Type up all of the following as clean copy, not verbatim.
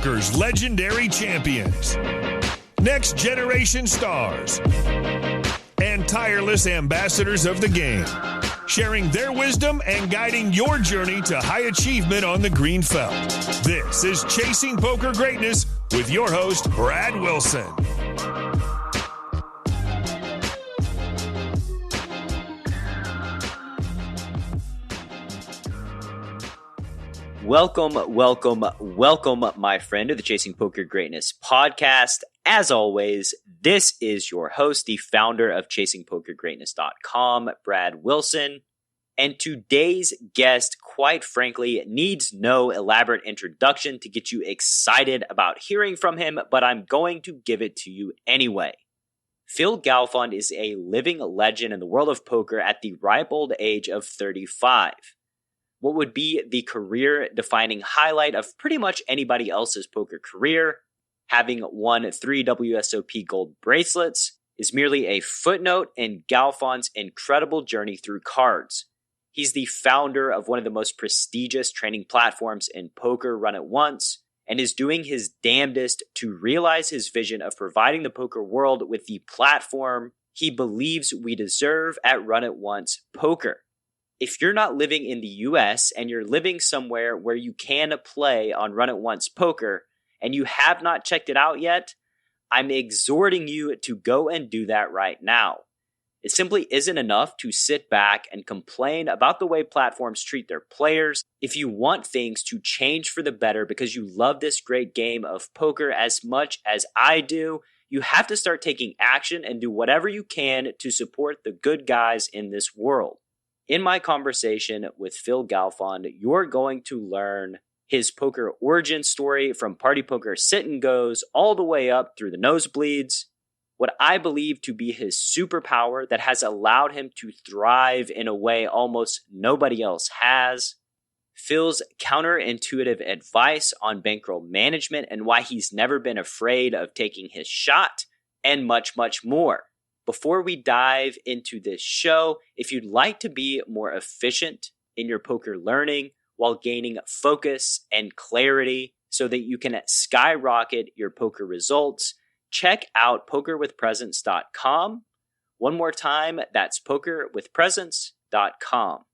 poker's legendary champions, next generation stars, and tireless ambassadors of the game, sharing their wisdom and guiding your journey to high achievement on the green felt. This is Chasing Poker Greatness with your host, Brad Wilson. Welcome, my friend, to the Chasing Poker Greatness podcast. As always, this is your host, the founder of ChasingPokerGreatness.com, Brad Wilson. And today's guest, quite frankly, needs no elaborate introduction to get you excited about hearing from him, but I'm going to give it to you anyway. Phil Galfond is a living legend in the world of poker at the ripe old age of 35. What would be the career-defining highlight of pretty much anybody else's poker career, having won 3 WSOP gold bracelets, is merely a footnote in Galfond's incredible journey through cards. He's the founder of one of the most prestigious training platforms in poker, Run It Once, and is doing his damndest to realize his vision of providing the poker world with the platform he believes we deserve at Run It Once Poker. If you're not living in the US and you're living somewhere where you can play on Run It Once Poker and you have not checked it out yet, I'm exhorting you to go and do that right now. It simply isn't enough to sit back and complain about the way platforms treat their players. If you want things to change for the better because you love this great game of poker as much as I do, you have to start taking action and do whatever you can to support the good guys in this world. In my conversation with Phil Galfond, you're going to learn his poker origin story from party poker sit and goes all the way up through the nosebleeds, what I believe to be his superpower that has allowed him to thrive in a way almost nobody else has, Phil's counterintuitive advice on bankroll management and why he's never been afraid of taking his shot, and much, much more. Before we dive into this show, if you'd like to be more efficient in your poker learning while gaining focus and clarity so that you can skyrocket your poker results, check out pokerwithpresence.com. One more time, that's pokerwithpresence.com.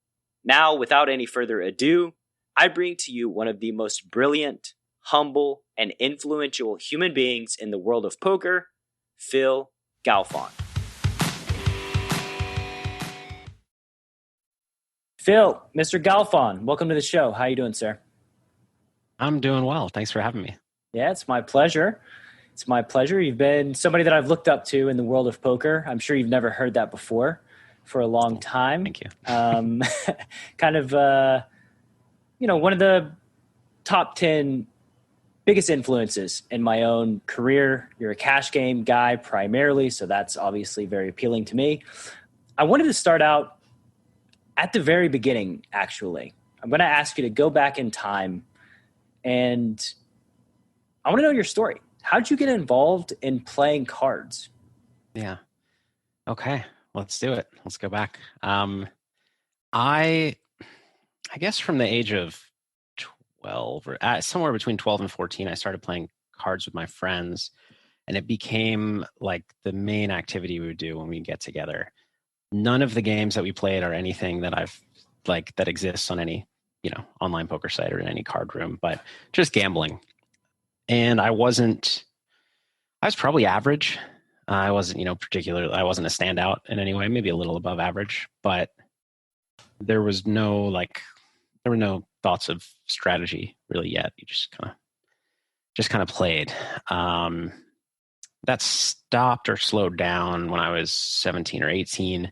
Now, without any further ado, I bring to you one of the most brilliant, humble, and influential human beings in the world of poker, Phil Galfond. Phil, Mr. Galfond, welcome to the show. How are you doing, sir? I'm doing well. Thanks for having me. Yeah, it's my pleasure. It's my pleasure. You've been somebody that I've looked up to in the world of poker. I'm sure you've never heard that before for a long time. Thank you. Kind of, one of the top 10 biggest influences in my own career. You're a cash game guy primarily, so that's obviously very appealing to me. I wanted to start out at the very beginning, actually. I'm going to ask you to go back in time, and I want to know your story. How did you get involved in playing cards? Yeah. Okay. Let's do it. Let's go back. I guess from the age of 12, or somewhere between 12 and 14, I started playing cards with my friends, and it became like the main activity we would do when we get together. None of the games that we played are anything that that exists on any, online poker site or in any card room, but just gambling. And I was probably average. I wasn't, I wasn't a standout in any way, maybe a little above average, but there were no thoughts of strategy really yet. You just kind of played. That stopped or slowed down when I was 17 or 18,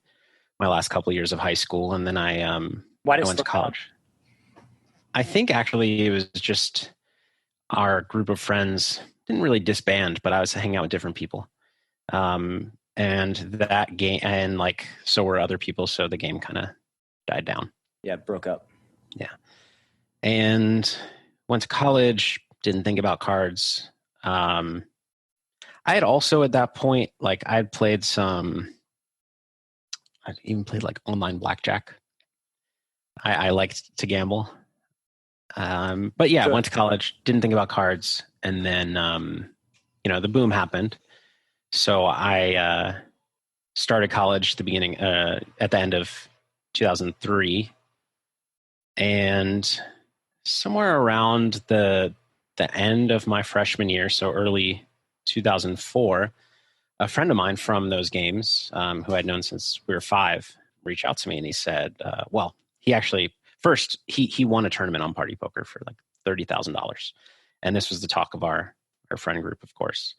my last couple of years of high school. And then I went to college. I think actually it was just our group of friends didn't really disband, but I was hanging out with different people. And that game, and so were other people. So the game kind of died down. Yeah. Broke up. Yeah. And went to college, didn't think about cards. I had also at that point, I had played I'd even played online blackjack. I liked to gamble. But yeah, I went to college, didn't think about cards. And then, the boom happened. So I started college at the end of 2003. And somewhere around the end of my freshman year, so early 2004, a friend of mine from those games, who I'd known since we were 5, reached out to me and he said, he actually first he won a tournament on Party Poker for like $30,000, and this was the talk of our friend group. Of course,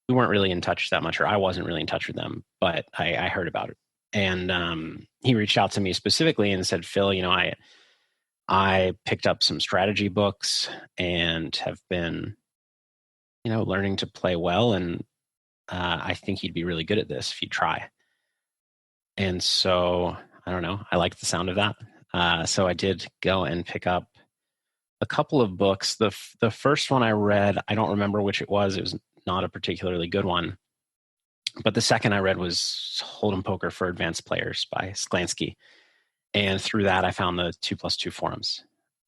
we weren't really in touch that much, or I wasn't really in touch with them, but I heard about it, and he reached out to me specifically and said, Phil, I picked up some strategy books and have been, learning to play well, and I think you'd be really good at this if you try. And so, I don't know, I liked the sound of that. So I did go and pick up a couple of books. The first one I read, I don't remember which it was. It was not a particularly good one. But the second I read was Hold'em Poker for Advanced Players by Sklansky. And through that, I found the 2+2 forums.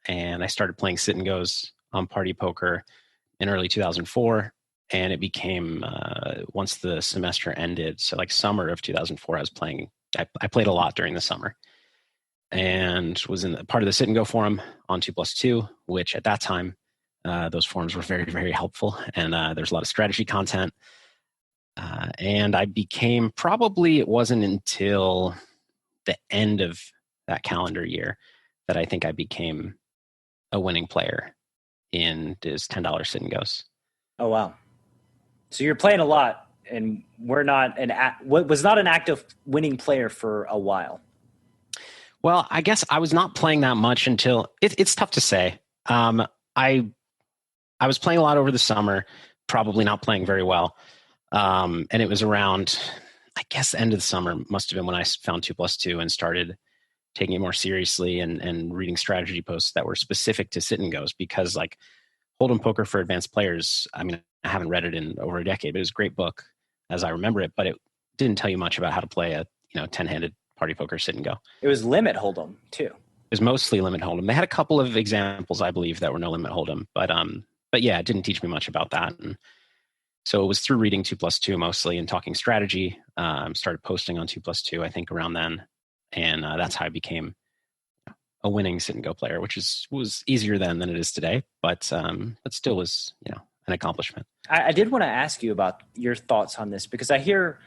And I started playing sit and goes on Party Poker in early 2004. And it became, once the semester ended, so like summer of 2004, I played a lot during the summer, and was in part of the sit and go forum on 2+2, which at that time, those forums were very, very helpful. And there's a lot of strategy content. And I became, probably it wasn't until the end of that calendar year that I think I became a winning player in this $10 sit and goes. Oh, wow. So you're playing a lot, and was not an active winning player for a while. Well, I guess I was not playing that much until it's tough to say. I was playing a lot over the summer, probably not playing very well. And it was around, I guess, the end of the summer must have been when I found 2+2 and started taking it more seriously and reading strategy posts that were specific to sit and goes, because like Hold'em Poker for Advanced Players, I mean, I haven't read it in over a decade, but it was a great book as I remember it, but it didn't tell you much about how to play a 10-handed Party Poker sit and go. It was limit Hold'em too. It was mostly limit Hold'em. They had a couple of examples, I believe, that were no limit Hold'em, but yeah, it didn't teach me much about that. And so it was through reading 2+2 mostly and talking strategy. Started posting on 2+2, I think, around then, and that's how I became a winning sit and go player, which was easier then than it is today, but still was an accomplishment. I did want to ask you about your thoughts on this, because I hear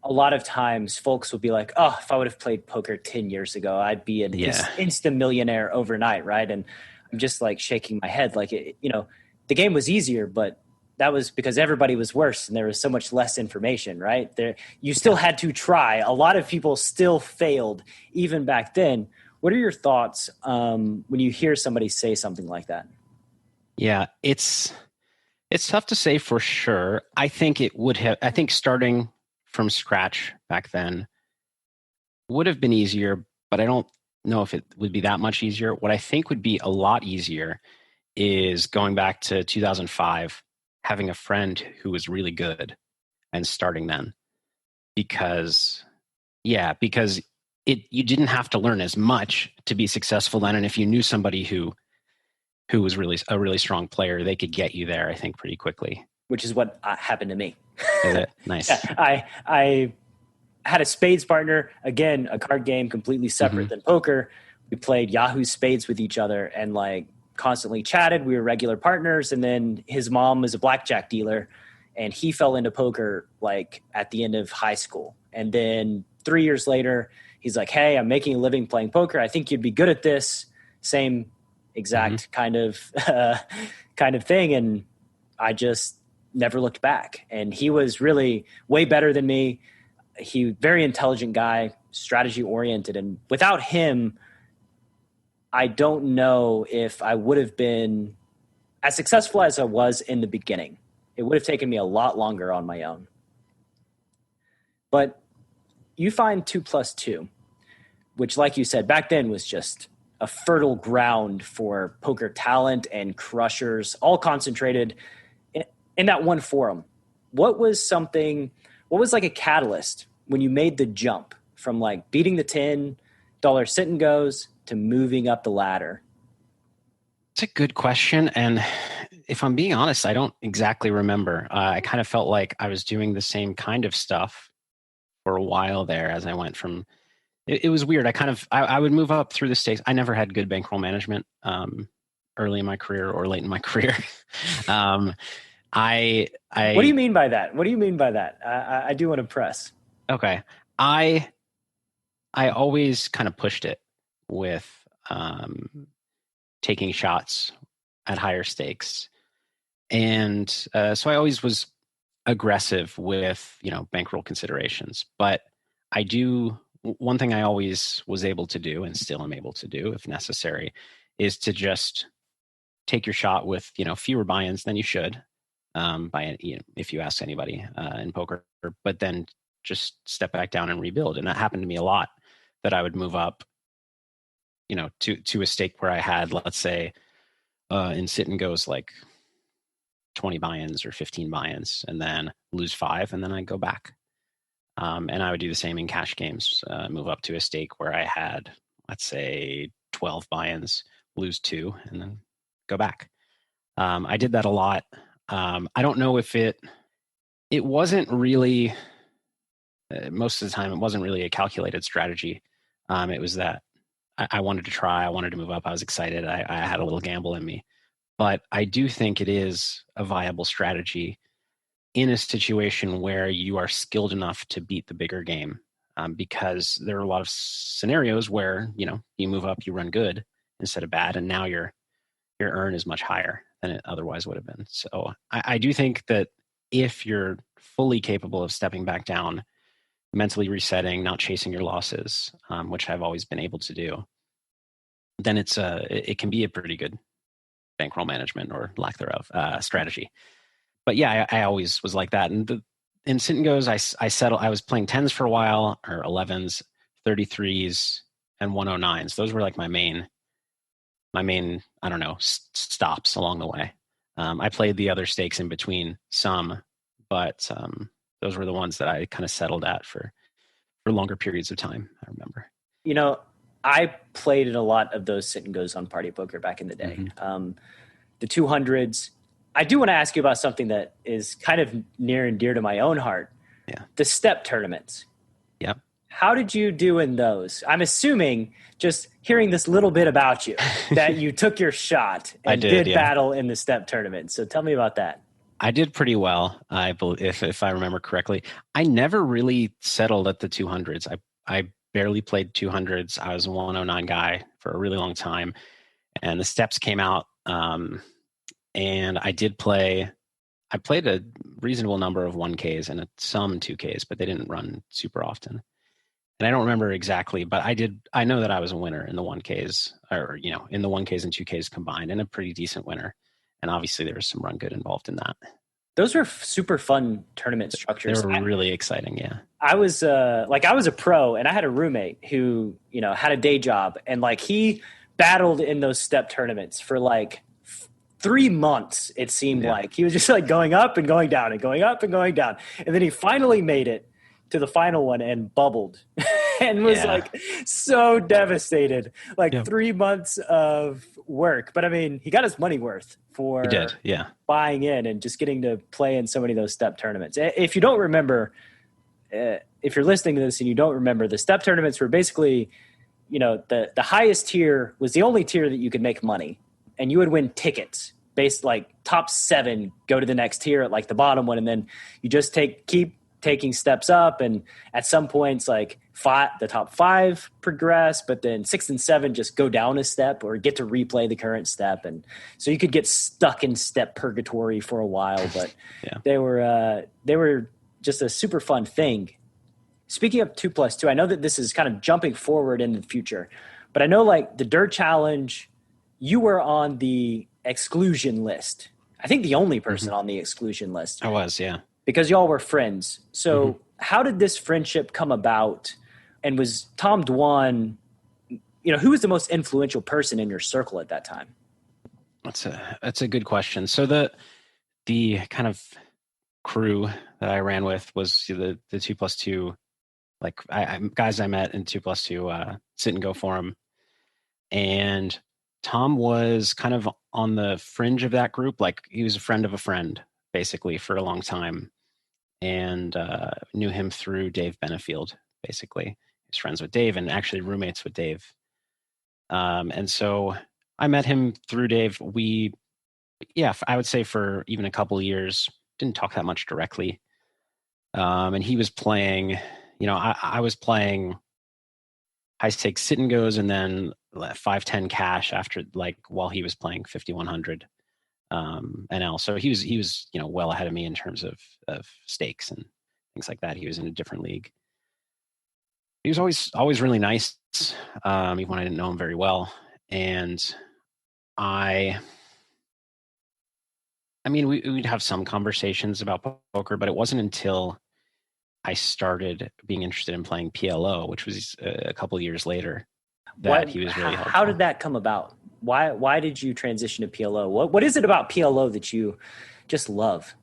a lot of times folks will be like, oh, if I would have played poker 10 years ago, I'd be an instant millionaire overnight, right? And I'm just like shaking my head, like, the game was easier, but that was because everybody was worse and there was so much less information, right? You still had to try. A lot of people still failed even back then. What are your thoughts when you hear somebody say something like that? Yeah, it's tough to say for sure. I think starting from scratch back then would have been easier, but I don't know if it would be that much easier. What I think would be a lot easier is going back to 2005, having a friend who was really good and starting then, because you didn't have to learn as much to be successful then. And if you knew somebody who was really a really strong player, they could get you there, I think, pretty quickly. Which is what happened to me. Is it? Nice. Yeah, I had a spades partner, again, a card game completely separate than poker. We played Yahoo Spades with each other and like constantly chatted. We were regular partners. And then his mom was a blackjack dealer, and he fell into poker like at the end of high school. And then 3 years later, he's like, hey, I'm making a living playing poker. I think you'd be good at this. Same exact kind of thing. And I just never looked back. And he was really way better than me. He very intelligent guy, strategy oriented. And without him, I don't know if I would have been as successful as I was in the beginning. It would have taken me a lot longer on my own. But you find 2+2, which, like you said, back then was just a fertile ground for poker talent and crushers, all concentrated in that one forum. What was like a catalyst when you made the jump from like beating the $10 sit and goes to moving up the ladder? It's a good question. And if I'm being honest, I don't exactly remember. I kind of felt like I was doing the same kind of stuff for a while there as I went from. It was weird. I would move up through the stakes. I never had good bankroll management early in my career or late in my career. um, What do you mean by that? What do you mean by that? I do want to press. Okay. I always kind of pushed it with taking shots at higher stakes. And so I always was aggressive with, bankroll considerations. But one thing I always was able to do and still am able to do if necessary is to just take your shot with, fewer buy-ins than you should if you ask anybody in poker, but then just step back down and rebuild. And that happened to me a lot, that I would move up, to a stake where I had, let's say, in sit and goes like 20 buy-ins or 15 buy-ins, and then lose 5, and then I'd go back. And I would do the same in cash games, move up to a stake where I had, let's say, 12 buy-ins, lose 2, and then go back. I did that a lot. I don't know if it wasn't really, most of the time, it wasn't really a calculated strategy. It was that I wanted to try, I wanted to move up, I was excited, I had a little gamble in me. But I do think it is a viable strategy in a situation where you are skilled enough to beat the bigger game, because there are a lot of scenarios where, you move up, you run good instead of bad, and now your earn is much higher than it otherwise would have been. So I do think that if you're fully capable of stepping back down, mentally resetting, not chasing your losses, which I've always been able to do, then it can be a pretty good bankroll management or lack thereof strategy. But yeah, I always was like that. And in sit and goes, I settled. I was playing 10s for a while, or 11s, 33s, and 109s. Those were like my main, I don't know, stops along the way. I played the other stakes in between some, but those were the ones that I kind of settled at for longer periods of time, I remember. I played in a lot of those sit and goes on Party Poker back in the day. Mm-hmm. The 200s. I do want to ask you about something that is kind of near and dear to my own heart. Yeah. The step tournaments. Yep. How did you do in those? I'm assuming, just hearing this little bit about you, that you took your shot and did battle in the step tournament. So tell me about that. I did pretty well, I believe, if I remember correctly. I never really settled at the 200s. I barely played 200s. I was a 109 guy for a really long time. And the steps came out, and I played a reasonable number of 1Ks and some 2Ks, but they didn't run super often. And I don't remember exactly, but I know that I was a winner in the 1Ks, or, in the 1Ks and 2Ks combined, and a pretty decent winner. And obviously there was some run good involved in that. Those were super fun tournament structures. They were really exciting, yeah. I was a pro, and I had a roommate who, had a day job, and he battled in those step tournaments for 3 months. It seemed like he was just going up and going down and going up and going down. And then he finally made it to the final one and bubbled and was so devastated. 3 months of work. But I mean, he got his money worth for buying in and just getting to play in so many of those step tournaments. If you don't remember, if you're listening to this and you don't remember, the step tournaments were basically, the highest tier was the only tier that you could make money, and you would win tickets based top 7 go to the next tier at the bottom one. And then you just keep taking steps up. And at some points, the top 5 progress, but then 6 and 7 just go down a step or get to replay the current step. And so you could get stuck in step purgatory for a while, but they were just a super fun thing. Speaking of 2+2, I know that this is kind of jumping forward into the future, but I know the Dirt Challenge, you were on the exclusion list. I think the only person on the exclusion list. I was, yeah. Because y'all were friends. So how did this friendship come about? And was Tom Dwan, who was the most influential person in your circle at that time? That's a good question. So the kind of crew that I ran with was the 2+2, guys I met in 2+2 sit and go forum. And Tom was kind of on the fringe of that group. Like he was a friend of a friend, basically, for a long time, and knew him through Dave Benefield, basically. He's friends with Dave and actually roommates with Dave. And so I met him through Dave. I would say for even a couple of years, didn't talk that much directly. And he was playing, I was playing high stakes sit and goes and then 510 cash after, like, while he was playing 5100 NL. So he was well ahead of me in terms of stakes and things like that. He was in a different league. He was always really nice, even when I didn't know him very well. And we'd have some conversations about poker, but it wasn't until I started being interested in playing PLO, which was a couple of years later, that he was really helpful. How did that come about? Why did you transition to PLO? What is it about PLO that you just love?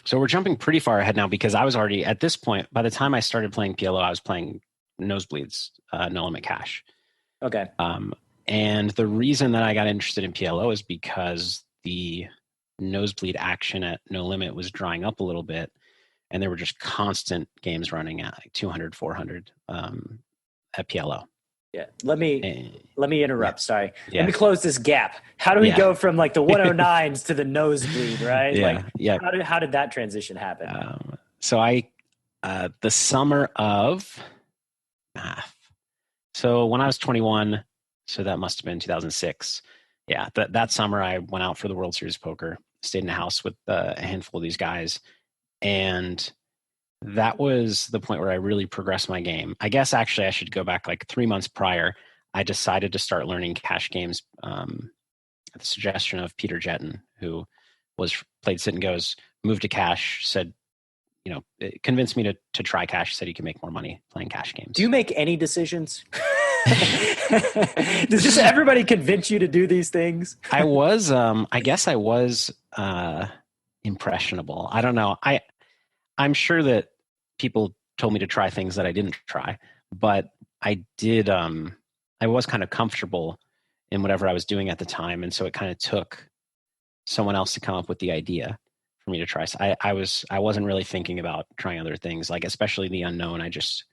So we're jumping pretty far ahead now, because I was already, at this point, by the time I started playing PLO, I was playing Nosebleed's no limit cash. Okay. And the reason that I got interested in PLO is because the Nosebleed action at no limit was drying up a little bit, and there were just constant games running at like 200, 400 at PLO. Yeah. Let me interrupt. Yeah. Sorry. Yeah. Let me close this gap. How do we go from like the 109s to the Nosebleed, right? How did that transition happen? So the summer of math. So when I was 21, so that must have been 2006. Yeah. That summer I went out for the World Series of Poker, stayed in a house with a handful of these guys. And that was the point where I really progressed my game. I guess actually I should go back like 3 months prior. I decided to start learning cash games at the suggestion of Peter Jetton, who played sit and goes, moved to cash, said, it convinced me to try cash, said you can make more money playing cash games. Do you make any decisions? Does just everybody convince you to do these things? I guess I was impressionable. I don't know. I'm sure that people told me to try things that I didn't try, but I did. I was kind of comfortable in whatever I was doing at the time, and so it kind of took someone else to come up with the idea for me to try. So I wasn't really thinking about trying other things, like especially the unknown. I just,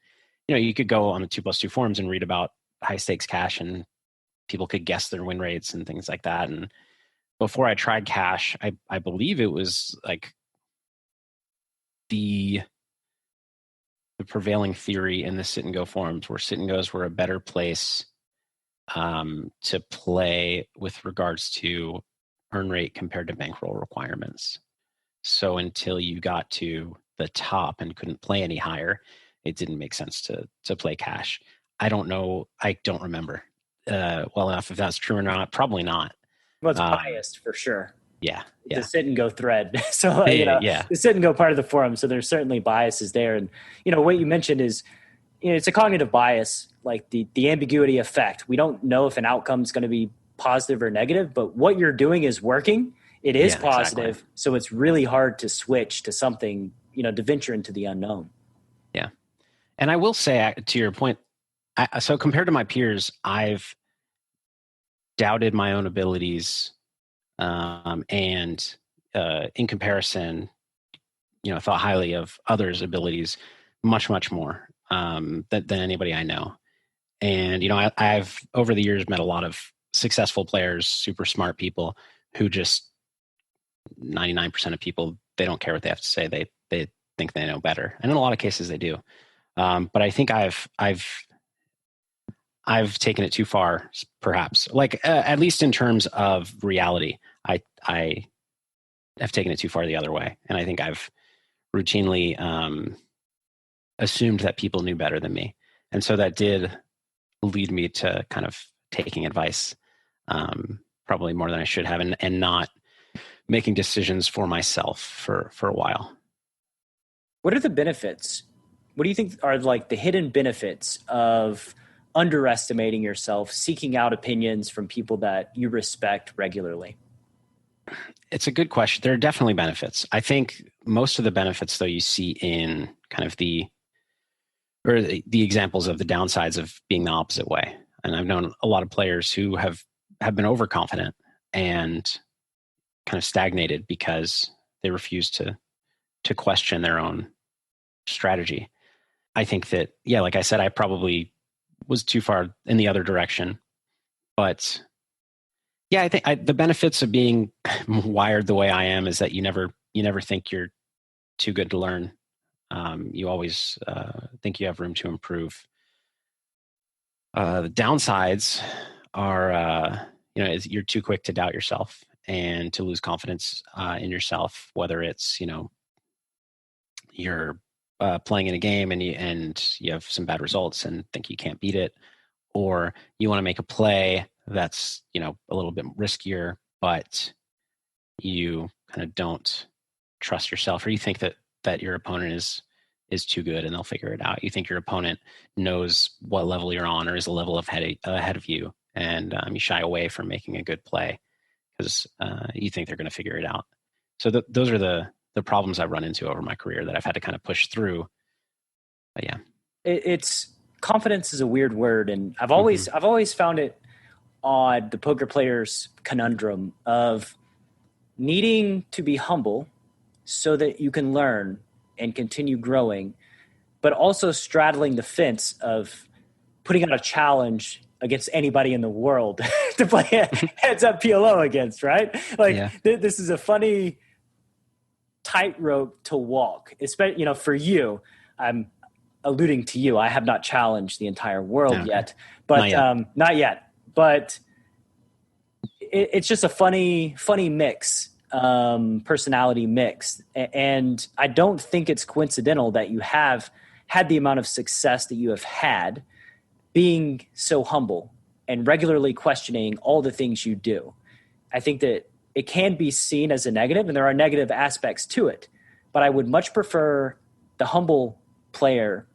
you could go on the 2+2 forums and read about high stakes cash, and people could guess their win rates and things like that. And before I tried cash, I believe it was like the prevailing theory in the sit and go forums, where sit and goes were a better place to play with regards to earn rate compared to bankroll requirements. So until you got to the top and couldn't play any higher, it didn't make sense to play cash. I don't know. I don't remember well enough if that's true or not. Probably not. Well, it's biased for sure. Yeah. The sit and go thread. So, the sit and go part of the forum. So there's certainly biases there. And, what you mentioned is, it's a cognitive bias, like the ambiguity effect. We don't know if an outcome is going to be positive or negative, but what you're doing is working. It is positive. Exactly. So it's really hard to switch to something, to venture into the unknown. Yeah. And I will say, to your point, so compared to my peers, I've doubted my own abilities, and in comparison, thought highly of others' abilities much, much more than anybody I know. And, I've over the years met a lot of successful players, super smart people who just 99% of people, they don't care what they have to say. They think they know better. And in a lot of cases they do. But I think I've taken it too far, perhaps, like at least in terms of reality. I have taken it too far the other way. And I think I've routinely assumed that people knew better than me. And so that did lead me to kind of taking advice, probably more than I should have, and not making decisions for myself for a while. What are the benefits? What do you think are like the hidden benefits of underestimating yourself, seeking out opinions from people that you respect regularly? It's a good question. There are definitely benefits. I think most of the benefits, though, you see in kind of the examples of the downsides of being the opposite way. And I've known a lot of players who have have been overconfident and kind of stagnated because they refuse to question their own strategy. I think that, yeah, like I said, I probably was too far in the other direction. But yeah, I think the benefits of being wired the way I am is that you never think you're too good to learn. You always think you have room to improve. The downsides are, is you're too quick to doubt yourself and to lose confidence in yourself, whether it's, you're playing in a game and you have some bad results and think you can't beat it, or you want to make a play that's, a little bit riskier, but you kind of don't trust yourself, or you think that your opponent is too good and they'll figure it out. You think your opponent knows what level you're on or is a level ahead of you, and you shy away from making a good play because you think they're going to figure it out. So those are the problems I've run into over my career that I've had to kind of push through. But yeah, it's confidence is a weird word, and I've always found it odd, the poker player's conundrum of needing to be humble so that you can learn and continue growing, but also straddling the fence of putting out a challenge against anybody in the world to play heads up PLO against, right? Like, yeah. This is a funny tightrope to walk, especially, for you. I'm alluding to you. I have not challenged the entire world yet, but not yet. But it's just a funny mix. Personality mix. And I don't think it's coincidental that you have had the amount of success that you have had being so humble and regularly questioning all the things you do. I think that it can be seen as a negative, and there are negative aspects to it, but I would much prefer the humble player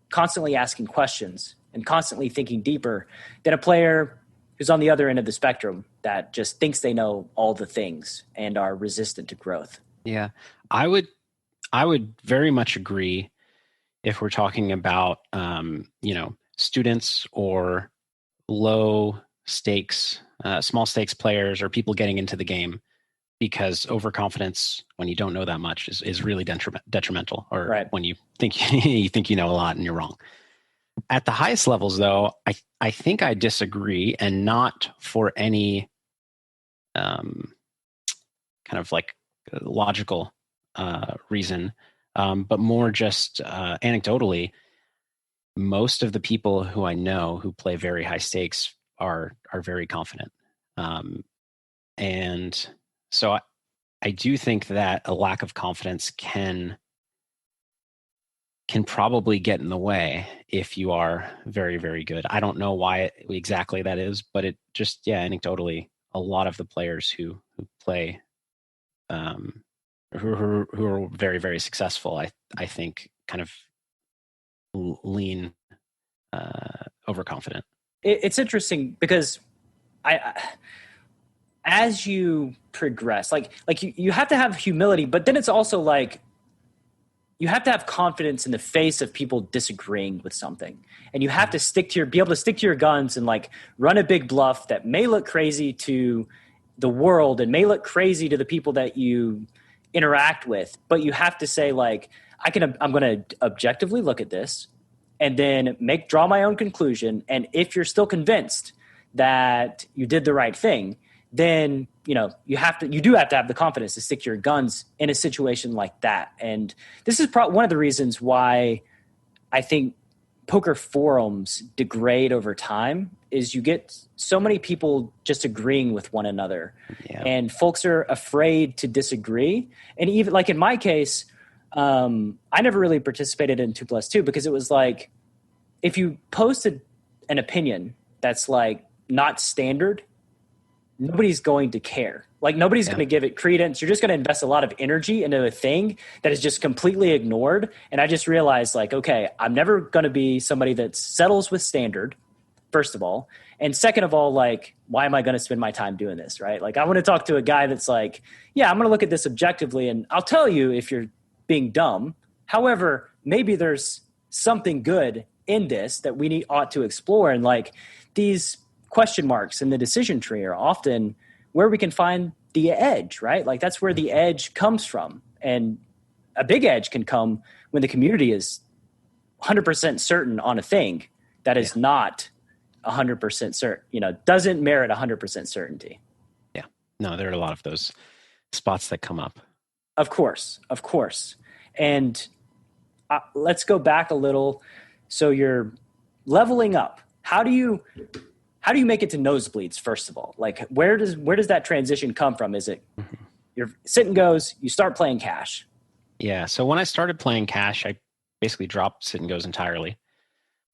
constantly asking questions and constantly thinking deeper than a player who's on the other end of the spectrum that just thinks they know all the things and are resistant to growth. Yeah, I would very much agree if we're talking about, students or low stakes, small stakes players or people getting into the game, because overconfidence when you don't know that much is really detrimental, or right. When you think you know a lot and you're wrong. At the highest levels, though, I think I disagree, and not for any kind of like logical reason, but more just anecdotally. Most of the people who I know who play very high stakes are very confident, and so I do think that a lack of confidence can probably get in the way if you are very, very good. I don't know why exactly that is, but it just, anecdotally, a lot of the players who play, who are very, very successful, I think kind of lean overconfident. It's interesting because as you progress, like you have to have humility, but then it's also like, you have to have confidence in the face of people disagreeing with something, and you have to be able to stick to your guns and like run a big bluff that may look crazy to the world and may look crazy to the people that you interact with. But you have to say like, I'm going to objectively look at this and then draw my own conclusion. And if you're still convinced that you did the right thing, then you do have to have the confidence to stick to your guns in a situation like that. And this is one of the reasons why I think poker forums degrade over time is you get so many people just agreeing with one another, and folks are afraid to disagree. And even like in my case, I never really participated in 2+2 because it was like, if you posted an opinion that's like not standard, nobody's going to care. Like nobody's going to give it credence. You're just going to invest a lot of energy into a thing that is just completely ignored. And I just realized like, okay, I'm never going to be somebody that settles with standard, first of all. And second of all, like, why am I going to spend my time doing this? Right. Like I want to talk to a guy that's like, yeah, I'm going to look at this objectively and I'll tell you if you're being dumb. However, maybe there's something good in this that we ought to explore. And like these question marks in the decision tree are often where we can find the edge, right? Like that's where the edge comes from. And a big edge can come when the community is 100% certain on a thing that is not 100% certain, doesn't merit 100% certainty. Yeah. No, there are a lot of those spots that come up. Of course. And let's go back a little. So you're leveling up. How do you make it to nosebleeds, first of all? Like where does that transition come from? Is it your sit and goes, you start playing cash? Yeah. So when I started playing cash, I basically dropped sit and goes entirely.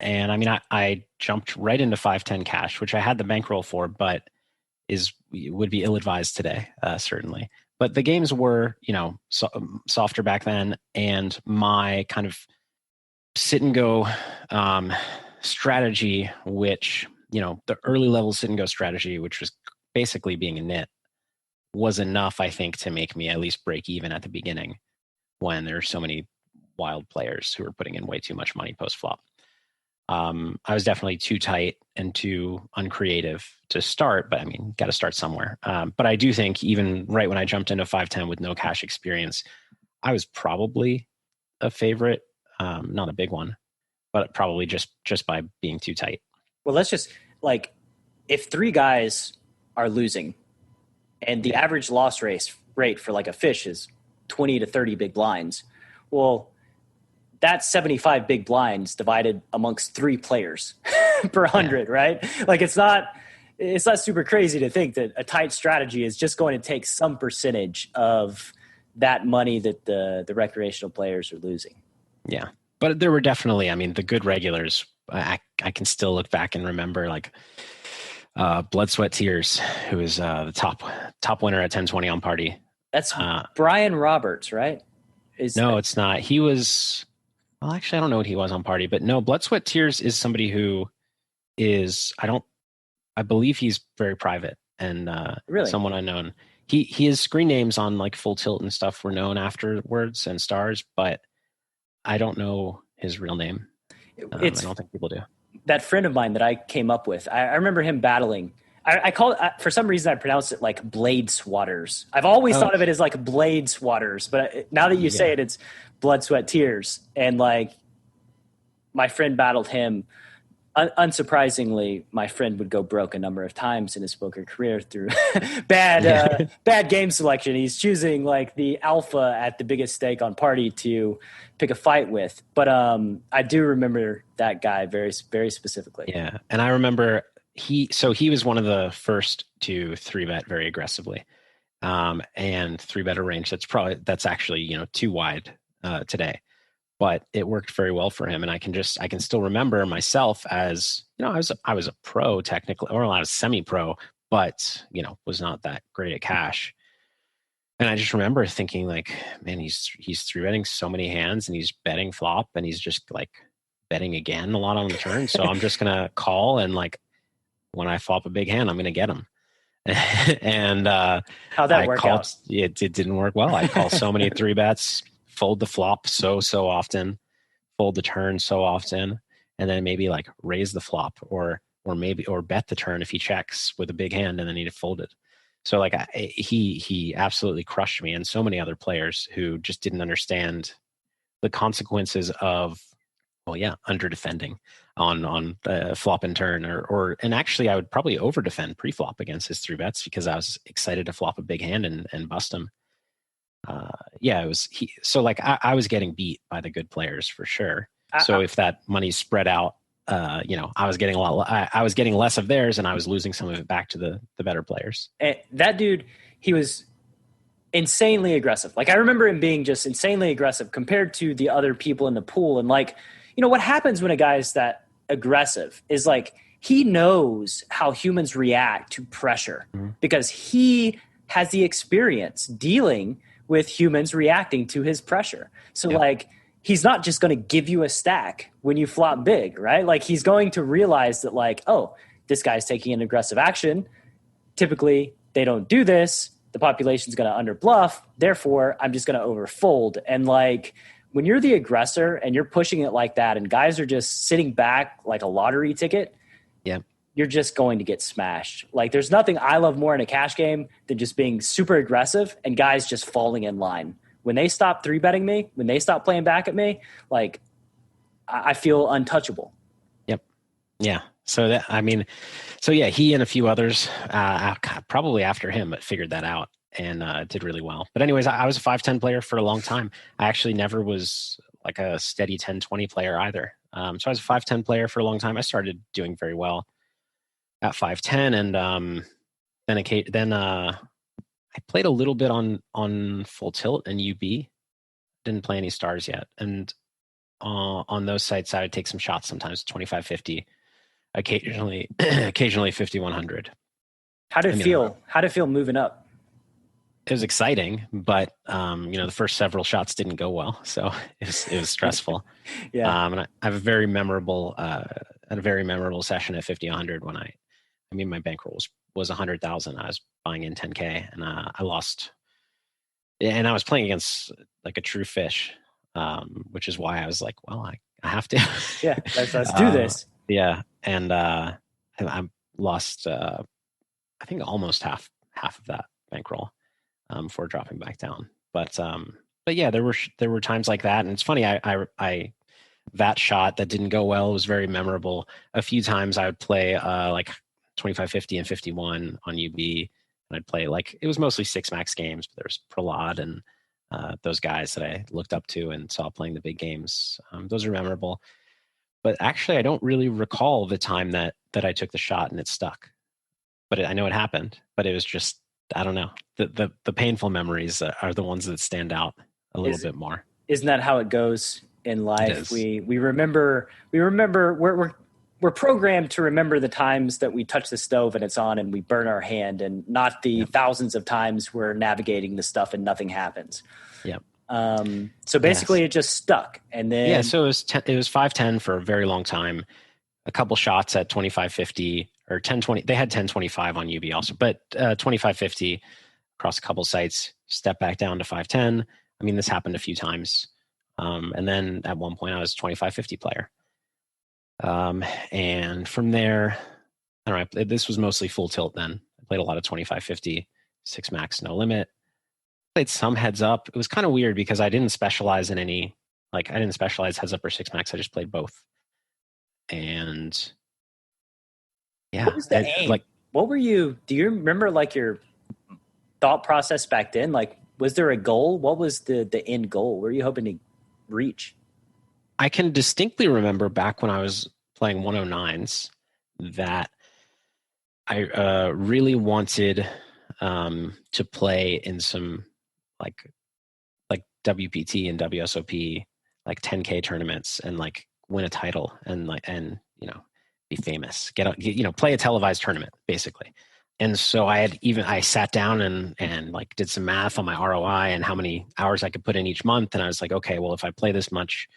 And I mean, I jumped right into 5-10 cash, which I had the bankroll for, but would be ill-advised today, certainly. But the games were, softer back then, and my kind of sit and go strategy, which, the early level sit and go strategy, which was basically being a nit, was enough, I think, to make me at least break even at the beginning when there are so many wild players who were putting in way too much money post-flop. I was definitely too tight and too uncreative to start, but I mean, got to start somewhere. But I do think even right when I jumped into 5-10 with no cash experience, I was probably a favorite, not a big one, but probably just by being too tight. Well, let's just if three guys are losing and the average loss rate for like a fish is 20 to 30 big blinds, well, that's 75 big blinds divided amongst 3 players per 100, right? Like it's not super crazy to think that a tight strategy is just going to take some percentage of that money that the recreational players are losing. Yeah. But there were definitely, I mean, the good regulars, I can still look back and remember like Blood, Sweat, Tears, who is the top winner at 1020 on Party. That's Brian Roberts, right? No, it's not. He was... Well, actually, I don't know what he was on Party, but no, Blood, Sweat, Tears is somebody who is, I believe he's very private and really? Someone unknown. His screen names on like Full Tilt and stuff were known afterwards and stars, but I don't know his real name. I don't think people do. That friend of mine that I came up with, I remember him battling. I call it, for some reason, I pronounce it like Blade Swatters. I've always thought of it as like Blade Swatters, but now that you say it, it's Blood, Sweat, Tears. And like my friend battled him. Unsurprisingly, my friend would go broke a number of times in his poker career through bad game selection. He's choosing like the alpha at the biggest stake on Party to pick a fight with. But I do remember that guy very, very specifically. Yeah, and I remember he was one of the first to 3-bet very aggressively, and 3-bet a range that's actually too wide today. But it worked very well for him, and I can still remember myself as I was a pro technically, or I was semi-pro, but was not that great at cash. And I just remember thinking like, man, he's 3-betting so many hands, and he's betting flop, and he's just like betting again a lot on the turn. So I'm just gonna call, and like when I flop a big hand, I'm gonna get him. And how'd that work out? It didn't work well. I call so many 3-bets. Fold the flop so often, fold the turn so often, and then maybe like raise the flop or bet the turn if he checks with a big hand and then he'd fold it. So like he absolutely crushed me, and so many other players who just didn't understand the consequences of under defending on flop and turn and actually I would probably over defend pre-flop against his 3-bets because I was excited to flop a big hand and bust him. It was I was getting beat by the good players for sure. So if that money spread out, I was getting I was getting less of theirs, and I was losing some of it back to the better players. And that dude, he was insanely aggressive. Like I remember him being just insanely aggressive compared to the other people in the pool. And like, what happens when a guy's that aggressive is like, he knows how humans react to pressure because he has the experience dealing with humans reacting to his pressure. So like, he's not just going to give you a stack when you flop big, right? Like he's going to realize that like, oh, this guy's taking an aggressive action. Typically they don't do this. The population's going to under bluff. Therefore I'm just going to overfold. And like, when you're the aggressor and you're pushing it like that and guys are just sitting back like a lottery ticket, you're just going to get smashed. Like there's nothing I love more in a cash game than just being super aggressive and guys just falling in line. When they stop 3-betting me, when they stop playing back at me, like I feel untouchable. Yep. Yeah. So he and a few others, probably after him, but figured that out and did really well. But anyways, I was a 5-10 player for a long time. I actually never was like a steady 10-20 player either. So I was a 5-10 player for a long time. I started doing very well at 5-10, and then I played a little bit on Full Tilt and UB. Didn't play any stars yet, and on those sites I would take some shots sometimes 25-50, occasionally 50-100. How did it feel? How did it feel moving up? It was exciting, but the first several shots didn't go well, so it was stressful. Yeah. And I have a very memorable session at 50-100 when my bankroll was 100,000. I was buying in 10K, and I lost. And I was playing against like a true fish, which is why I was like, well, I have to. Yeah, let's do this. Yeah, and I lost. I think almost half of that bankroll before dropping back down. But yeah, there were times like that, and it's funny. I that shot that didn't go well was very memorable. A few times I would play like 25-50 and 51 on UB, and I'd play like it was mostly 6-max games, but there was Pralad and those guys that I looked up to and saw playing the big games. Those are memorable. But actually, I don't really recall the time that I took the shot and it stuck. But I know it happened. But it was just, I don't know. The painful memories are the ones that stand out a little bit more. Isn't that how it goes in life? We remember. We're programmed to remember the times that we touch the stove and it's on and we burn our hand, and not the thousands of times we're navigating the stuff and nothing happens. Yep. So basically, it just stuck, and then So it was 5-10 for a very long time. A couple shots at 25-50 or 10-20. They had 10-25 on UB also, but 25-50 across a couple sites. Step back down to 5-10. I mean, this happened a few times, and then at one point I was a 25-50 player. And from there, I don't know. This was mostly Full Tilt then. I played a lot of 25-50, 6-max, no limit. Played some heads up. It was kind of weird because I didn't specialize in any, like I didn't specialize heads up or 6-max. I just played both. And yeah. What was the aim? Like, what were you, do you remember like your thought process back then? Like, was there a goal? What was the end goal? Where were you hoping to reach? I can distinctly remember back when I was playing 109s that I really wanted to play in some like WPT and WSOP, like 10K tournaments, and like win a title and be famous, play a televised tournament basically. And so I sat down and like did some math on my ROI and how many hours I could put in each month. And I was like, okay, well, if I play this much,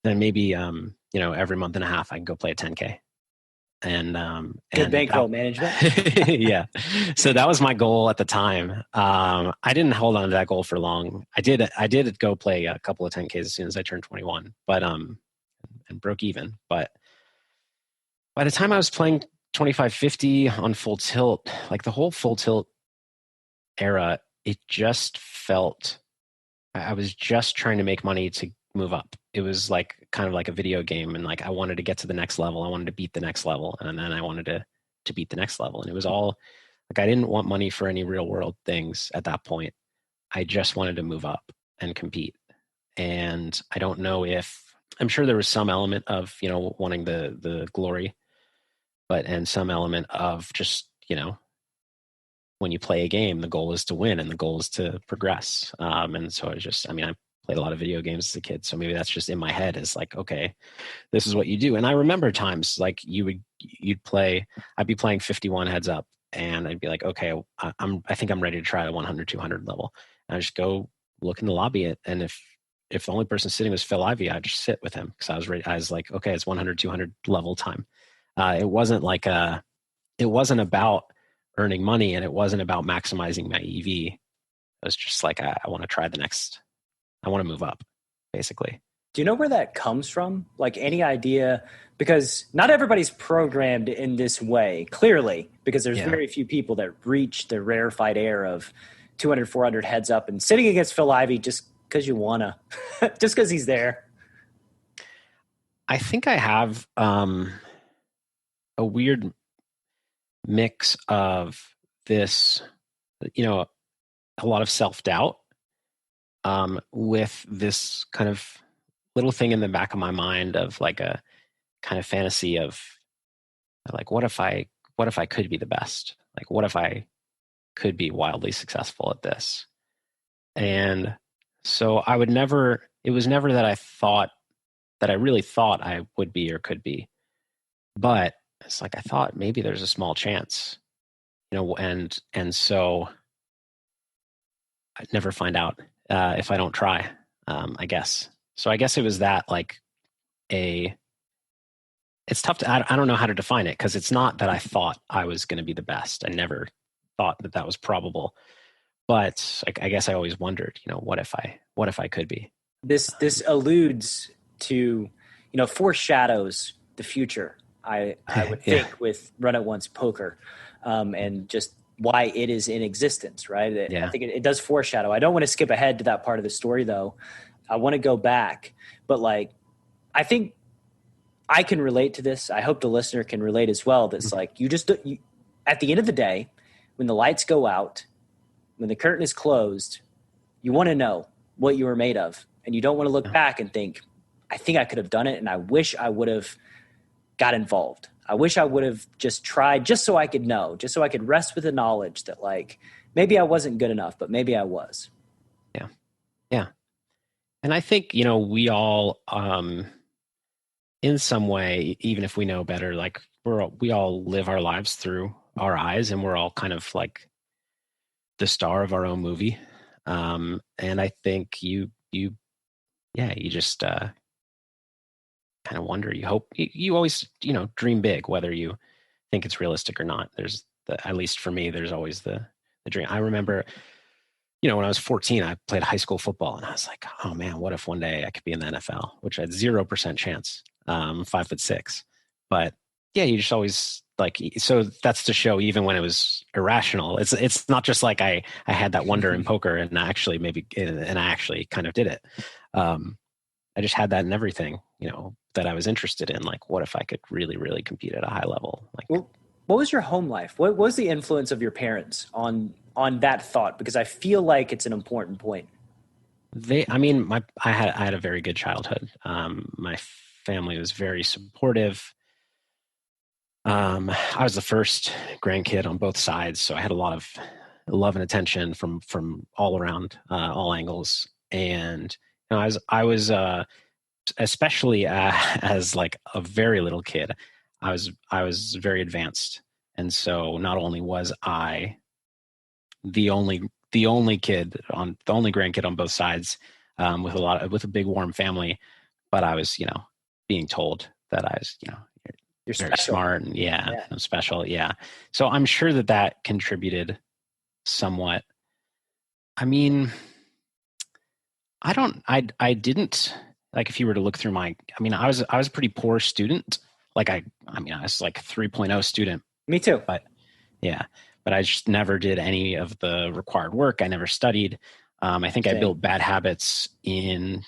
then maybe, every month and a half I can go play a 10K. And good bankroll management. Yeah. So that was my goal at the time. I didn't hold on to that goal for long. I did go play a couple of 10Ks as soon as I turned 21, but and broke even. But by the time I was playing 25-50 on Full Tilt, like the whole Full Tilt era, it just felt I was just trying to make money to move up. It was like kind of like a video game, and like I wanted to get to the next level. I wanted to beat the next level, and then I wanted to beat the next level. And it was all like I didn't want money for any real world things at that point. I just wanted to move up and compete. And I don't know if I'm sure there was some element of wanting the glory, and some element of just when you play a game, the goal is to win and the goal is to progress. And so I played a lot of video games as a kid, so maybe that's just in my head is like, okay, this is what you do. And I remember times like I'd be playing 51 heads up, and I'd be like, okay, I think I'm ready to try the 100, 200 level. And I just go look in the lobby, and if the only person sitting was Phil Ivey, I'd just sit with him because I was ready. I was like, okay, it's 100, 200 level time. It wasn't about earning money, and it wasn't about maximizing my EV. It was just like, I want to try the next. I want to move up, basically. Do you know where that comes from? Like any idea? Because not everybody's programmed in this way, clearly, because there's very few people that reach the rarefied air of 200, 400 heads up and sitting against Phil Ivey just because you want to, just because he's there. I think I have a weird mix of this, a lot of self-doubt with this kind of little thing in the back of my mind of like a kind of fantasy of like, what if I could be the best? Like, what if I could be wildly successful at this? And so it was never that I really thought I would be or could be, but it's like, I thought maybe there's a small chance, and so I'd never find out if I don't try, I guess. So I guess it was that like it's tough to, I don't know how to define it because it's not that I thought I was going to be the best. I never thought that was probable, but I guess I always wondered, what if I could be? This alludes to, foreshadows the future. I would think with Run It Once Poker, and just why it is in existence, right? I think it does foreshadow. I don't want to skip ahead to that part of the story though. I want to go back, but like, I think I can relate to this. I hope the listener can relate as well. That's like, you at the end of the day, when the lights go out, when the curtain is closed, you want to know what you were made of. And you don't want to look back and think, I think I could have done it. And I wish I would have got involved. I wish I would have just tried just so I could know, just so I could rest with the knowledge that like, maybe I wasn't good enough, but maybe I was. Yeah. Yeah. And I think, we all, in some way, even if we know better, like we all live our lives through our eyes and we're all kind of like the star of our own movie. And I think you just kind of wonder, you hope, you always, dream big, whether you think it's realistic or not. There's at least for me, there's always the dream. I remember, when I was 14, I played high school football and I was like, oh man, what if one day I could be in the NFL, which I had 0% chance, 5'6". But yeah, you just always like, so that's to show even when it was irrational, it's not just like I had that wonder in poker and I actually kind of did it. I just had that in everything, that I was interested in. Like, what if I could really, really compete at a high level? Like, well, what was your home life? What was the influence of your parents on that thought? Because I feel like it's an important point. I had a very good childhood. My family was very supportive. I was the first grandkid on both sides, so I had a lot of love and attention from all around, all angles. And I was especially as like a very little kid, I was very advanced, and so not only was I the only kid on the only grandkid on both sides, with a big warm family, but I was being told that I was you're very special. smart and I'm special. Yeah. So I'm sure that contributed somewhat. I mean, I didn't like, if you were to look through I was a pretty poor student. Like I was like a 3.0 student. Me too. But I just never did any of the required work. I never studied. I think I built bad habits in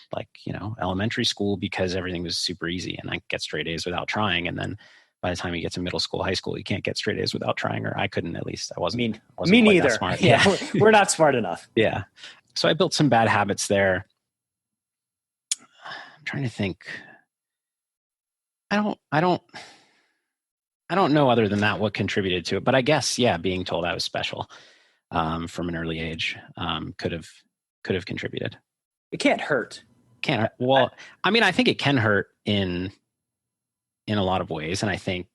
elementary school because everything was super easy and I get straight A's without trying. And then by the time you get to middle school, high school, you can't get straight A's without trying, or I couldn't, at least. I wasn't. Me neither. Smart. Yeah. We're not smart enough. Yeah. So I built some bad habits there. I'm trying to think. I don't know other than that what contributed to it, but I guess, being told I was special from an early age could have contributed. It can't hurt. Well, I think it can hurt in a lot of ways, and I think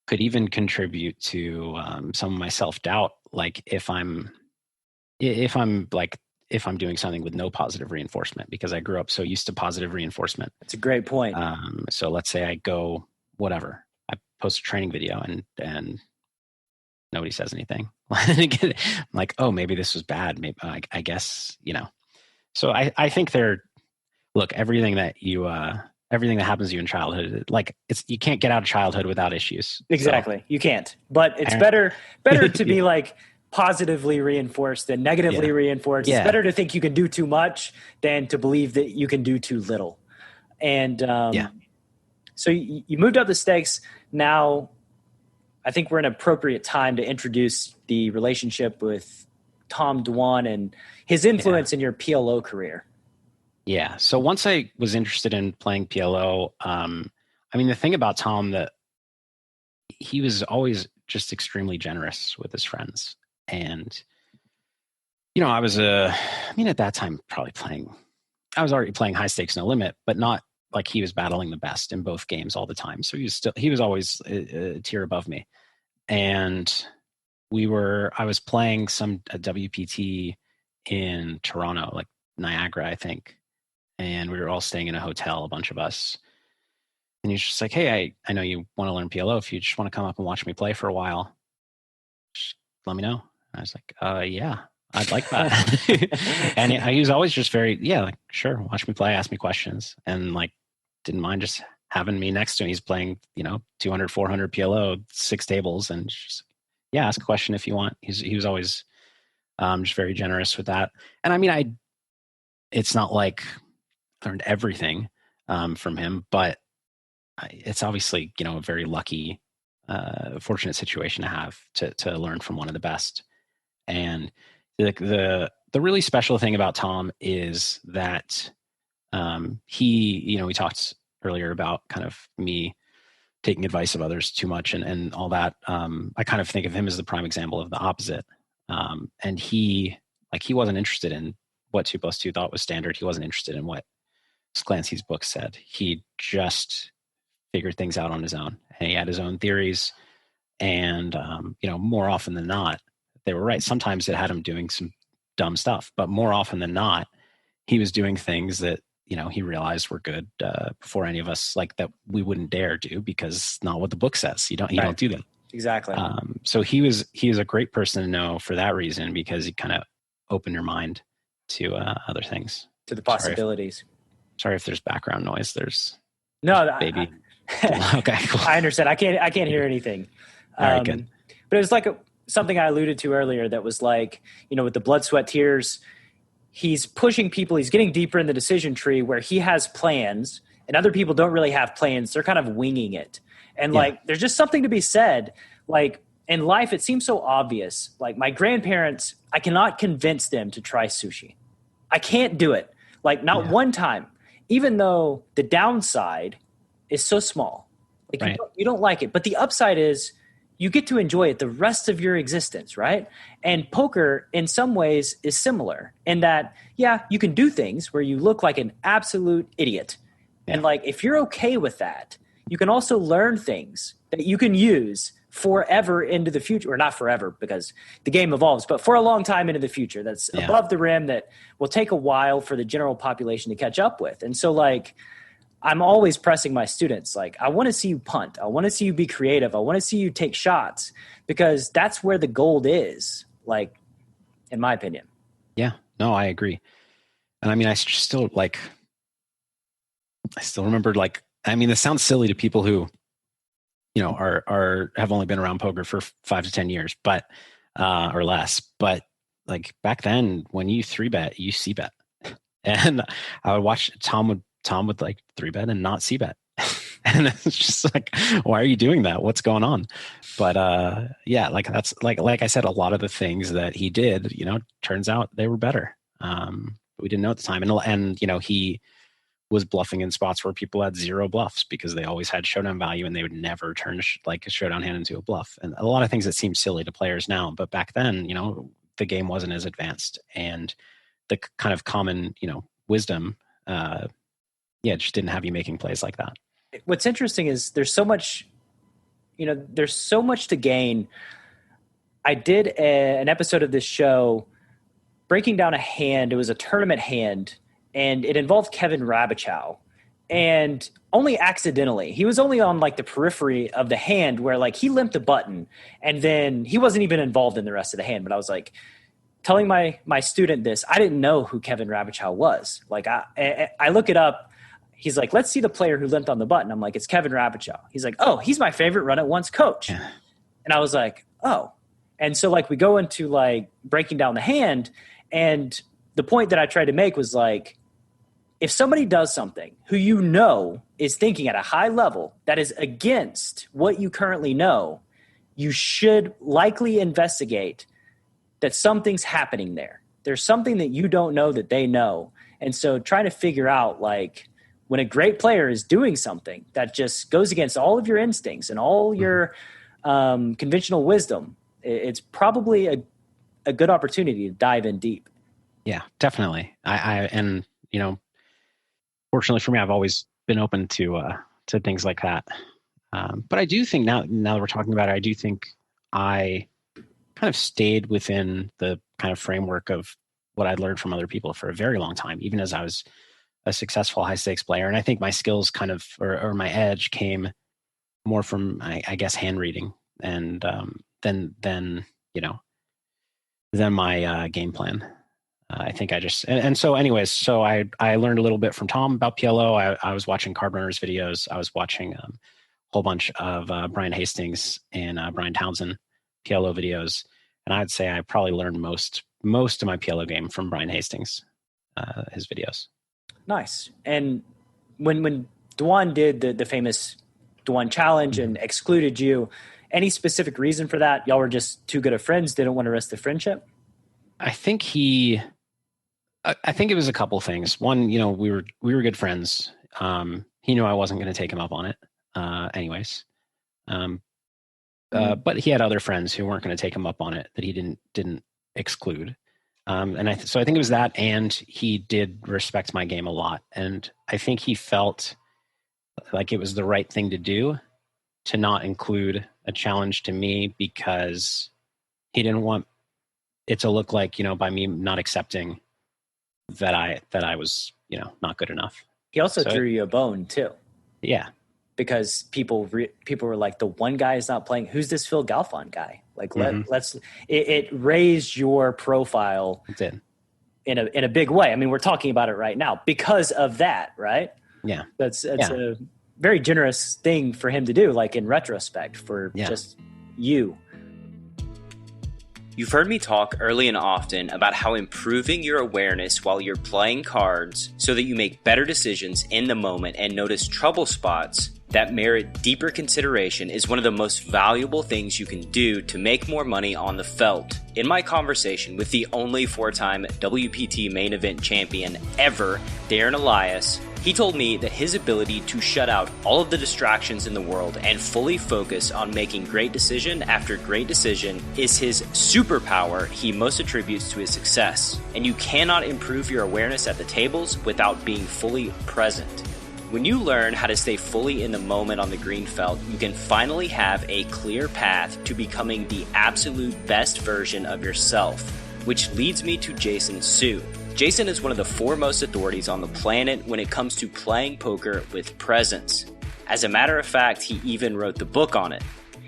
could even contribute to some of my self-doubt. Like if I'm doing something with no positive reinforcement, because I grew up so used to positive reinforcement. That's a great point. So let's say I go whatever, I post a training video and nobody says anything. I'm like, oh, maybe this was bad. Maybe I guess, So I think look, everything that happens to you in childhood, like you can't get out of childhood without issues. Exactly. So, you can't, but it's better to be like positively reinforced than negatively reinforced. Yeah. It's better to think you can do too much than to believe that you can do too little. And so you moved up the stakes. Now I think we're in an appropriate time to introduce the relationship with Tom Dwan and his influence in your PLO career. Yeah. So once I was interested in playing PLO, I mean, the thing about Tom, that he was always just extremely generous with his friends. And, you know, I mean, at that time, I was already playing high stakes, no limit, but not like he was battling the best in both games all the time. So he was always a tier above me. And I was playing a WPT in Toronto, like Niagara, I think. And we were all staying in a hotel, a bunch of us. And he's just like, hey, I know you want to learn PLO. If you just want to come up and watch me play for a while, just let me know. And I was like, yeah, I'd like that. And he was always just very, like, sure, watch me play, ask me questions. And like, didn't mind just having me next to him. He's playing, 200, 400 PLO, 6 tables. And just, ask a question if you want. He was always just very generous with that. And I mean, it's not like I learned everything from him, but it's obviously, a very lucky, fortunate situation to have to learn from one of the best. And the really special thing about Tom is that we talked earlier about kind of me taking advice of others too much and all that. I kind of think of him as the prime example of the opposite. And he wasn't interested in what 2 + 2 thought was standard. He wasn't interested in what Clancy's book said. He just figured things out on his own, and he had his own theories. And, more often than not, they were right. Sometimes it had him doing some dumb stuff, but more often than not, he was doing things that, he realized were good before any of us, like, that we wouldn't dare do, because it's not what the book says. You don't do that. Exactly. So he was a great person to know for that reason, because he kind of opened your mind to other things, to the possibilities. Sorry if there's background noise. There's baby. Okay, cool. I understand. I can't hear anything. All right, good. But it was like something I alluded to earlier that was like, with the blood, sweat, tears, he's pushing people. He's getting deeper in the decision tree where he has plans and other people don't really have plans. They're kind of winging it. And like, there's just something to be said. Like, in life, it seems so obvious. Like, my grandparents, I cannot convince them to try sushi. I can't do it. Like, not one time, even though the downside is so small. Like, you don't like it. But the upside is you get to enjoy it the rest of your existence, right? And poker, in some ways, is similar in that, you can do things where you look like an absolute idiot. Yeah. And like, if you're okay with that, you can also learn things that you can use forever into the future, or not forever because the game evolves, but for a long time into the future that's above the rim, that will take a while for the general population to catch up with. And so like, I'm always pressing my students, like, I want to see you punt. I want to see you be creative. I want to see you take shots, because that's where the gold is, like, in my opinion. Yeah, no, I agree. And I mean, I still remember, like, I mean, this sounds silly to people who, have only been around poker for 5 to 10 years, but, or less, but like back then when you 3-bet, you c-bet. And I would watch Tom would like 3-bet and not c-bet. And it's just like, why are you doing that? What's going on? But like, that's like I said, a lot of the things that he did, turns out they were better. But we didn't know at the time. And he was bluffing in spots where people had 0 bluffs because they always had showdown value, and they would never turn like a showdown hand into a bluff. And a lot of things that seem silly to players now, but back then, the game wasn't as advanced, and the kind of common, wisdom, just didn't have you making plays like that. What's interesting is there's so much to gain. I did an episode of this show breaking down a hand. It was a tournament hand, and it involved Kevin Rabichow, and only accidentally. He was only on like the periphery of the hand where like he limped a button, and then he wasn't even involved in the rest of the hand. But I was like, telling my student this, I didn't know who Kevin Rabichow was. Like I look it up. He's like, let's see the player who limped on the button. I'm like, it's Kevin Rabichow. He's like, oh, he's my favorite run at once coach. Yeah. And I was like, oh. And so like we go into like breaking down the hand, and the point that I tried to make was like, if somebody does something who you know is thinking at a high level that is against what you currently know, you should likely investigate that something's happening there. There's something that you don't know that they know. And so trying to figure out like when a great player is doing something that just goes against all of your instincts and all your conventional wisdom, it's probably a good opportunity to dive in deep. Yeah, definitely. And fortunately for me, I've always been open to things like that. But I do think now that we're talking about it, I do think I kind of stayed within the kind of framework of what I'd learned from other people for a very long time, even as I was a successful high stakes player. And I think my skills kind of, or my edge came more from, I guess, hand reading and than my game plan. I think I just, and so anyways, so I learned a little bit from Tom about PLO. I was watching Card Runners videos. I was watching a whole bunch of Brian Hastings and Brian Townsend PLO videos. And I'd say I probably learned most of my PLO game from Brian Hastings, his videos. Nice. And when Dwan did the famous Dwan challenge and excluded you, any specific reason for that? Y'all were just too good of friends, didn't want to risk the friendship? I think it was a couple things. One, we were good friends. He knew I wasn't going to take him up on it, anyways. But he had other friends who weren't going to take him up on it that he didn't exclude. So I think it was that, and he did respect my game a lot, and I think he felt like it was the right thing to do to not include a challenge to me because he didn't want it to look like, by me not accepting that I was, not good enough. He also threw you a bone too. Yeah. Because people were like, the one guy is not playing. Who's this Phil Galfond guy? Like, it raised your profile It did. in a big way. I mean, we're talking about it right now because of that, right? Yeah. That's a very generous thing for him to do, like in retrospect, for just you. You've heard me talk early and often about how improving your awareness while you're playing cards so that you make better decisions in the moment and notice trouble spots that merit deeper consideration is one of the most valuable things you can do to make more money on the felt. In my conversation with the only 4-time WPT main event champion ever, Darren Elias, he told me that his ability to shut out all of the distractions in the world and fully focus on making great decision after great decision is his superpower he most attributes to his success. And you cannot improve your awareness at the tables without being fully present. When you learn how to stay fully in the moment on the green felt, you can finally have a clear path to becoming the absolute best version of yourself, which leads me to Jason Su. Jason is one of the foremost authorities on the planet when it comes to playing poker with presence. As a matter of fact, he even wrote the book on it.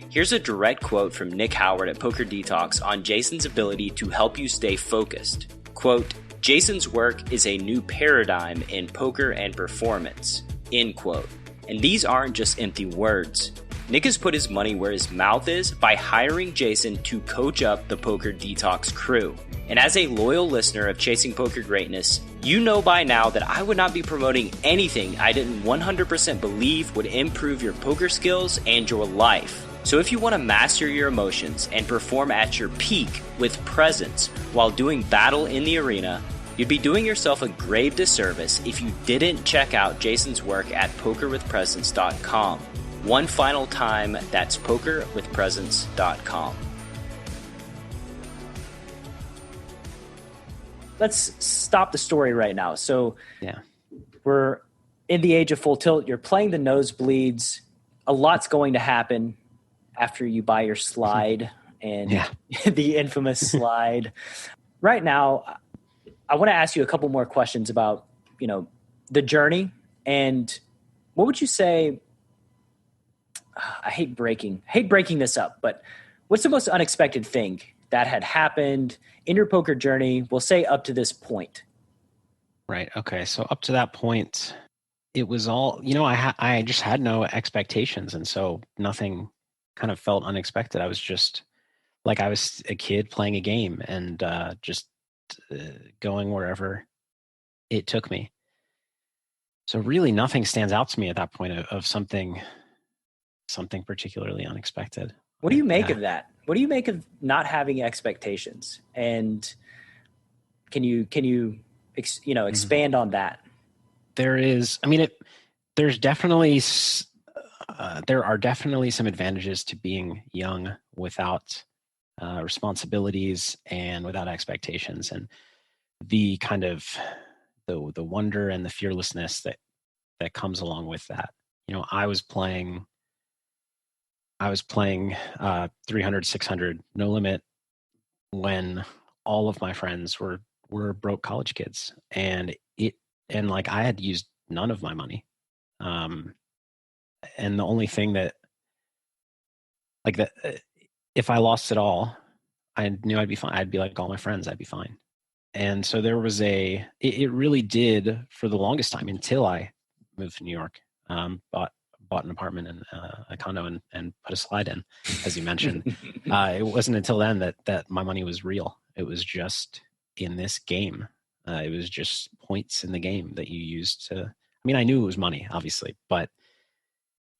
Here's a direct quote from Nick Howard at Poker Detox on Jason's ability to help you stay focused. Quote, Jason's work is a new paradigm in poker and performance, end quote. And these aren't just empty words. Nick has put his money where his mouth is by hiring Jason to coach up the Poker Detox crew. And as a loyal listener of Chasing Poker Greatness, you know by now that I would not be promoting anything I didn't 100% believe would improve your poker skills and your life. So if you want to master your emotions and perform at your peak with presence while doing battle in the arena, you'd be doing yourself a grave disservice if you didn't check out Jason's work at pokerwithpresence.com. One final time, that's pokerwithpresence.com. Let's stop the story right now. So Yeah. we're in the age of full tilt. You're playing the nosebleeds. A lot's going to happen after you buy your slide and the infamous slide. Right now, I want to ask you a couple more questions about, the journey. And what would you say? I hate breaking this up, but what's the most unexpected thing that had happened in your poker journey, we'll say up to this point? Right. Okay. So up to that point, it was all, I just had no expectations. And so nothing kind of felt unexpected. I was just like, I was a kid playing a game and just going wherever it took me. So really nothing stands out to me at that point of something particularly unexpected. What do you make of that? What do you make of not having expectations? And can you expand on that? There's definitely there are definitely some advantages to being young without responsibilities and without expectations, and the kind of the wonder and the fearlessness that comes along with that. I was playing 300, 600, no limit when all of my friends were broke college kids, and like I had used none of my money. And the only thing that, like, that, if I lost it all, I knew I'd be fine. I'd be like all my friends, I'd be fine. And so there was it really did for the longest time until I moved to New York, bought an apartment and a condo and put a slide in, as you mentioned. It wasn't until then that my money was real. It was just in this game. It was just points in the game that you used to, I mean, I knew it was money, obviously, but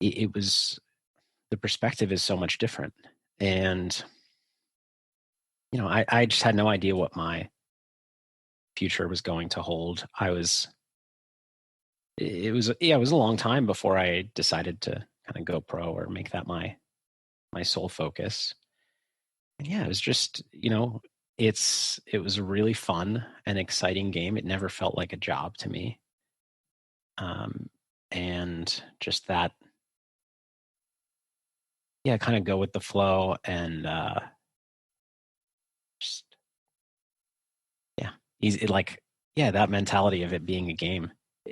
it was, the perspective is so much different. And, I just had no idea what my future was going to hold. It was a long time before I decided to kind of go pro or make that my sole focus. And yeah, it was just, it was a really fun and exciting game. It never felt like a job to me. And just that, yeah, kind of go with the flow and just, yeah, easy, like, yeah, that mentality of it being a game.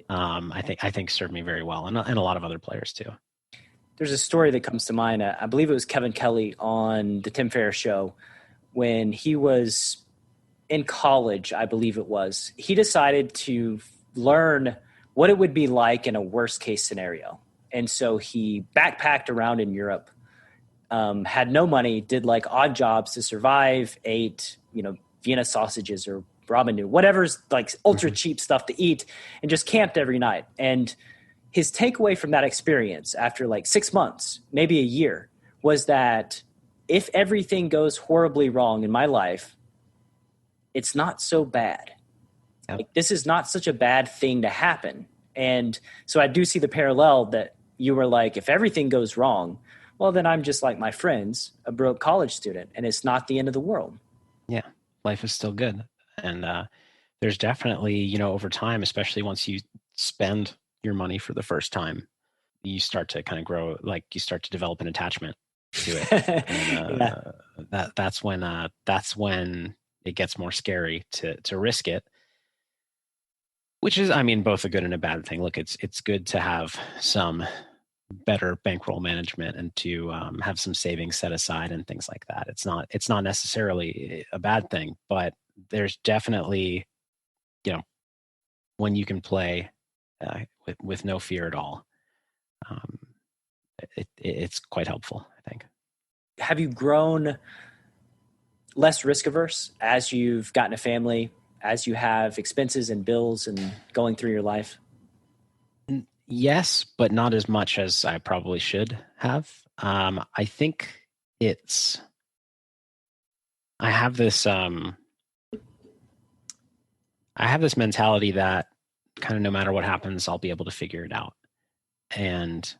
I think served me very well, and a lot of other players too. There's a story that comes to mind. I believe it was Kevin Kelly on the Tim Ferriss show when he was in college. I believe it was. He decided to learn what it would be like in a worst case scenario, and so he backpacked around in Europe. Had no money, did like odd jobs to survive, ate, Vienna sausages or ramen noodle, whatever's like ultra cheap stuff to eat, and just camped every night. And his takeaway from that experience after like 6 months, maybe a year, was that if everything goes horribly wrong in my life, it's not so bad. Yep. Like, this is not such a bad thing to happen. And so I do see the parallel that you were like, if everything goes wrong, well, then I'm just like my friends, a broke college student, and it's not the end of the world. Yeah, life is still good. And there's definitely, over time, especially once you spend your money for the first time, you start to kind of grow, like you start to develop an attachment to it. And that's when it gets more scary to risk it, which is, I mean, both a good and a bad thing. Look, it's good to have some better bankroll management and to have some savings set aside and things like that. It's not necessarily a bad thing, but there's definitely, when you can play with no fear at all, it's quite helpful, I think. Have you grown less risk averse as you've gotten a family, as you have expenses and bills and going through your life? Yes, but not as much as I probably should have. I think I have this mentality that kind of no matter what happens, I'll be able to figure it out. And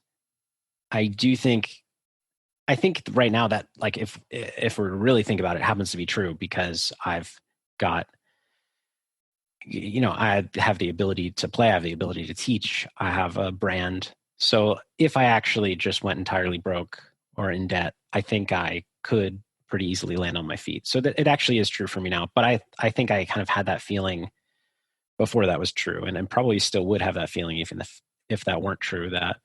I think right now that, like, if we really think about it, it happens to be true because I've got, I have the ability to play, I have the ability to teach, I have a brand. So if I actually just went entirely broke or in debt, I think I could pretty easily land on my feet. So that it actually is true for me now. But I think I kind of had that feeling before that was true, and probably still would have that feeling even if that weren't true, that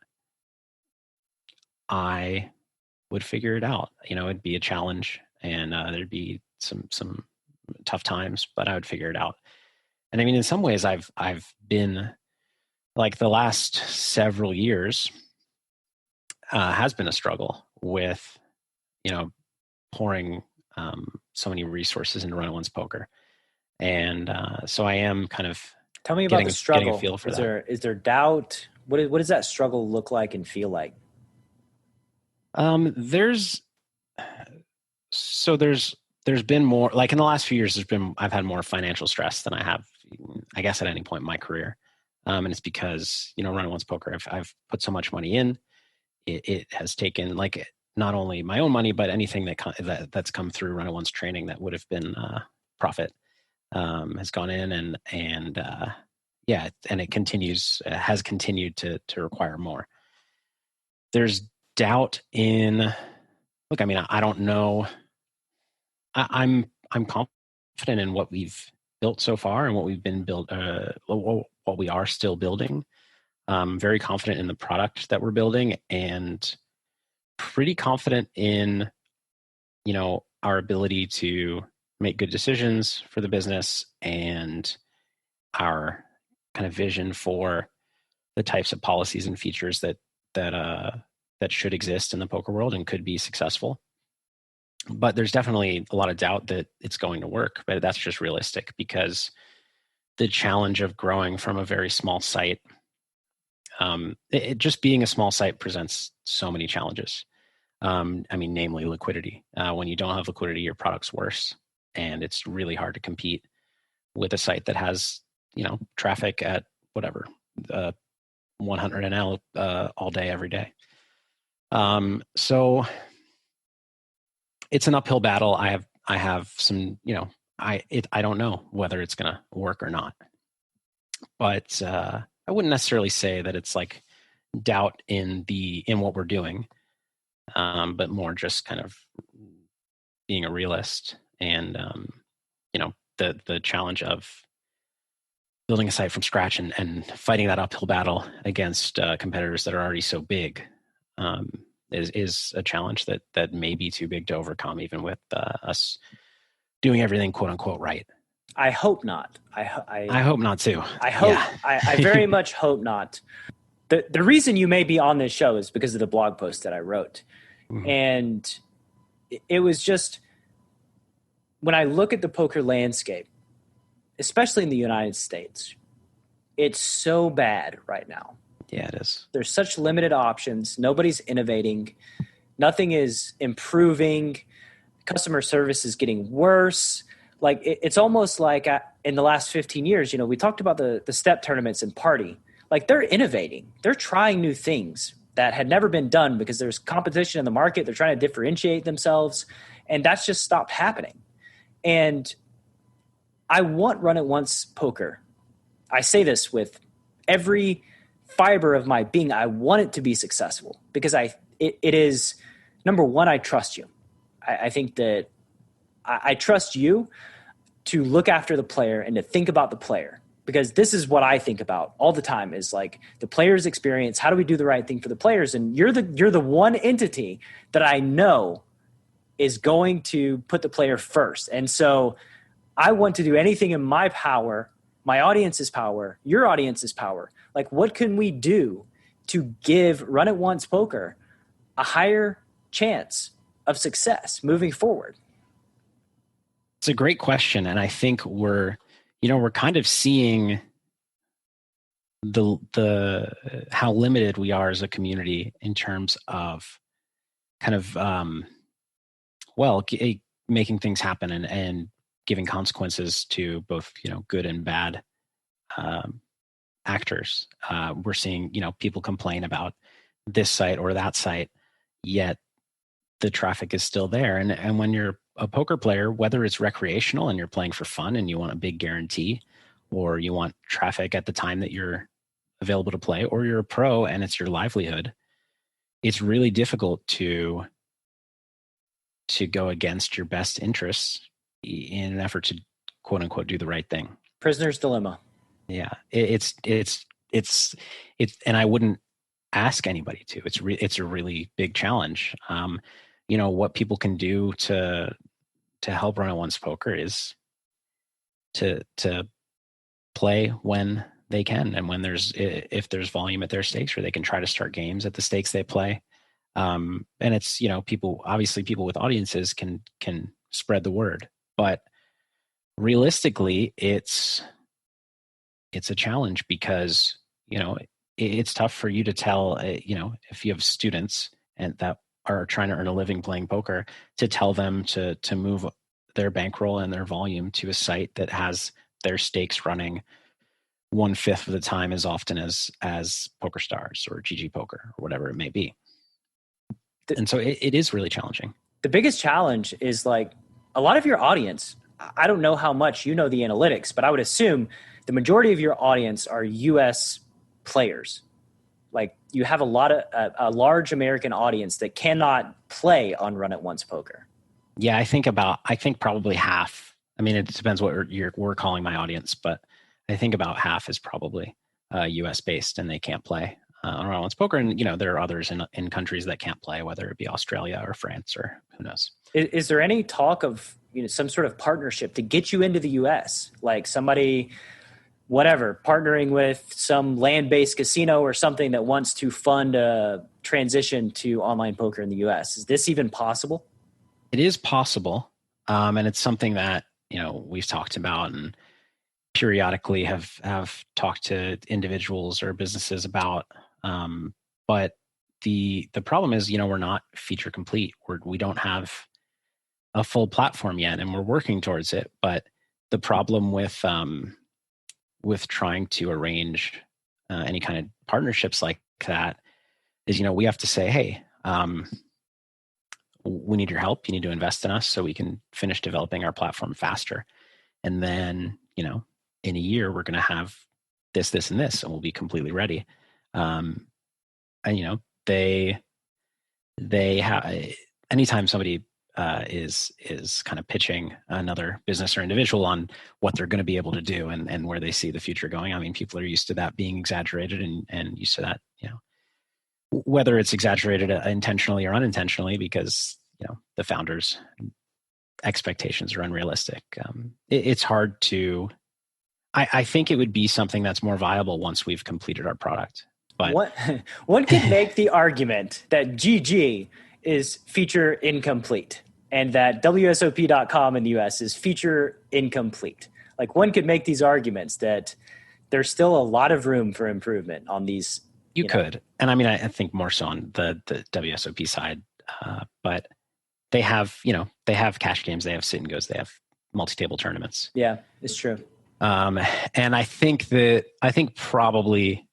I would figure it out. It'd be a challenge and there'd be some tough times, but I would figure it out. And I mean, in some ways, I've been like the last several years has been a struggle with, pouring so many resources into Run-It-Once poker, and so I am kind of tell me about the struggle. Getting a feel for that. Is there doubt? What does that struggle look like and feel like? There's been more, like in the last few years, I've had more financial stress than I have, I guess, at any point in my career. And it's because, Run-It-Once poker, I've put so much money in. It has taken like not only my own money, but anything that's come through Run-It-Once training that would have been profit has gone in, and it has continued to require more. There's doubt in, look, I mean, I don't know. I'm confident in what we've built so far and what we've been what we are still building. Very confident in the product that we're building, and pretty confident in, our ability to make good decisions for the business and our kind of vision for the types of policies and features that should exist in the poker world and could be successful. But there's definitely a lot of doubt that it's going to work, but that's just realistic because the challenge of growing from a very small site, just being a small site presents so many challenges. Namely liquidity. When you don't have liquidity, your product's worse, and it's really hard to compete with a site that has, traffic at whatever, 100 NL all day, every day. So it's an uphill battle. I have some, I don't know whether it's going to work or not, but I wouldn't necessarily say that it's like doubt in what we're doing, but more just kind of being a realist and, the challenge of building a site from scratch and fighting that uphill battle against competitors that are already so big is a challenge that may be too big to overcome, even with us doing everything quote unquote right. I hope not. I hope not too. I hope. Yeah. I very much hope not. The reason you may be on this show is because of the blog post that I wrote, and it was just when I look at the poker landscape, especially in the United States, it's so bad right now. Yeah, it is. There's such limited options. Nobody's innovating. Nothing is improving. Customer service is getting worse. Like it's almost like in the last 15 years, we talked about the step tournaments and party. Like they're innovating. They're trying new things that had never been done because there's competition in the market. They're trying to differentiate themselves, and that's just stopped happening. And I want Run-It-Once poker. I say this with every fiber of my being. I want it to be successful because it is, number one, I trust you. I think that I trust you to look after the player and to think about the player, because this is what I think about all the time is like the player's experience. How do we do the right thing for the players? And you're the one entity that I know is going to put the player first. And so I want to do anything in my power, my audience's power, your audience's power. Like, what can we do to give Run-It-Once poker a higher chance of success moving forward? It's a great question. And I think we're kind of seeing the how limited we are as a community in terms of kind of, making things happen and giving consequences to both, good and bad actors. We're seeing, people complain about this site or that site, yet the traffic is still there. And when you're a poker player, whether it's recreational and you're playing for fun and you want a big guarantee, or you want traffic at the time that you're available to play, or you're a pro and it's your livelihood, it's really difficult to go against your best interests in an effort to quote unquote do the right thing. Prisoner's dilemma. Yeah, it's and I wouldn't ask anybody to. It's a really big challenge. What people can do to help run at Once Poker is to play when they can, and when if there's volume at their stakes, or they can try to start games at the stakes they play. And it's, people with audiences can spread the word, but realistically it's a challenge, because it's tough for you to tell, if you have students and that are trying to earn a living playing poker, to tell them to move their bankroll and their volume to a site that has their stakes running 1/5 of the time as often as PokerStars or GG Poker or whatever it may be. And so it is really challenging. The biggest challenge is like a lot of your audience. I don't know how much you know the analytics, but I would assume the majority of your audience are U.S. players. Like you have a large American audience that cannot play on Run at Once Poker. Yeah, I think probably half. I mean, it depends what we're calling my audience, but I think about half is probably U.S. based, and they can't play on Run at Once Poker. And there are others in countries that can't play, whether it be Australia or France or who knows. Is there any talk of some sort of partnership to get you into the U.S., like somebody, whatever, partnering with some land-based casino or something that wants to fund a transition to online poker in the U.S.? Is this even possible? It is possible, and it's something that we've talked about and periodically have talked to individuals or businesses about. But the problem is, we're not feature complete. We don't have a full platform yet, and we're working towards it. But the problem with trying to arrange any kind of partnerships like that is, we have to say, hey, we need your help. You need to invest in us so we can finish developing our platform faster. And then, in a year, we're going to have this, and this, and we'll be completely ready. And, they have, anytime somebody is kind of pitching another business or individual on what they're going to be able to do and where they see the future going. I mean, people are used to that being exaggerated and used to that, whether it's exaggerated intentionally or unintentionally, because, the founders' expectations are unrealistic. It's hard to, I think it would be something that's more viable once we've completed our product. But one could make the argument that GG is feature incomplete and that WSOP.com in the US is feature incomplete. Like one could make these arguments that there's still a lot of room for improvement on these. You could. And I mean, I think more so on the WSOP side, but they have cash games, they have sit and goes, they have multi-table tournaments. Yeah, it's true. And I think probably,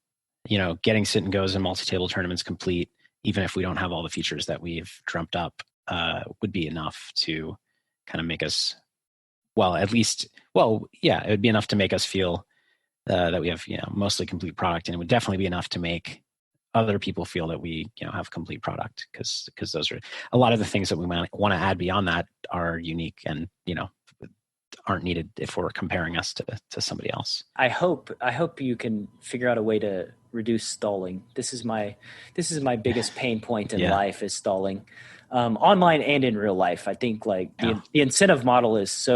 getting sit and goes and multi-table tournaments complete, even if we don't have all the features that we've dreamt up, would be enough to kind of make us, it would be enough to make us feel that we have, mostly complete product. And it would definitely be enough to make other people feel that we, have complete product, because those are a lot of the things that we want to add beyond that are unique and, aren't needed if we're comparing us to somebody else. I hope you can figure out a way to reduce stalling. This is my biggest pain point in life, is stalling, online and in real life. I think the incentive model is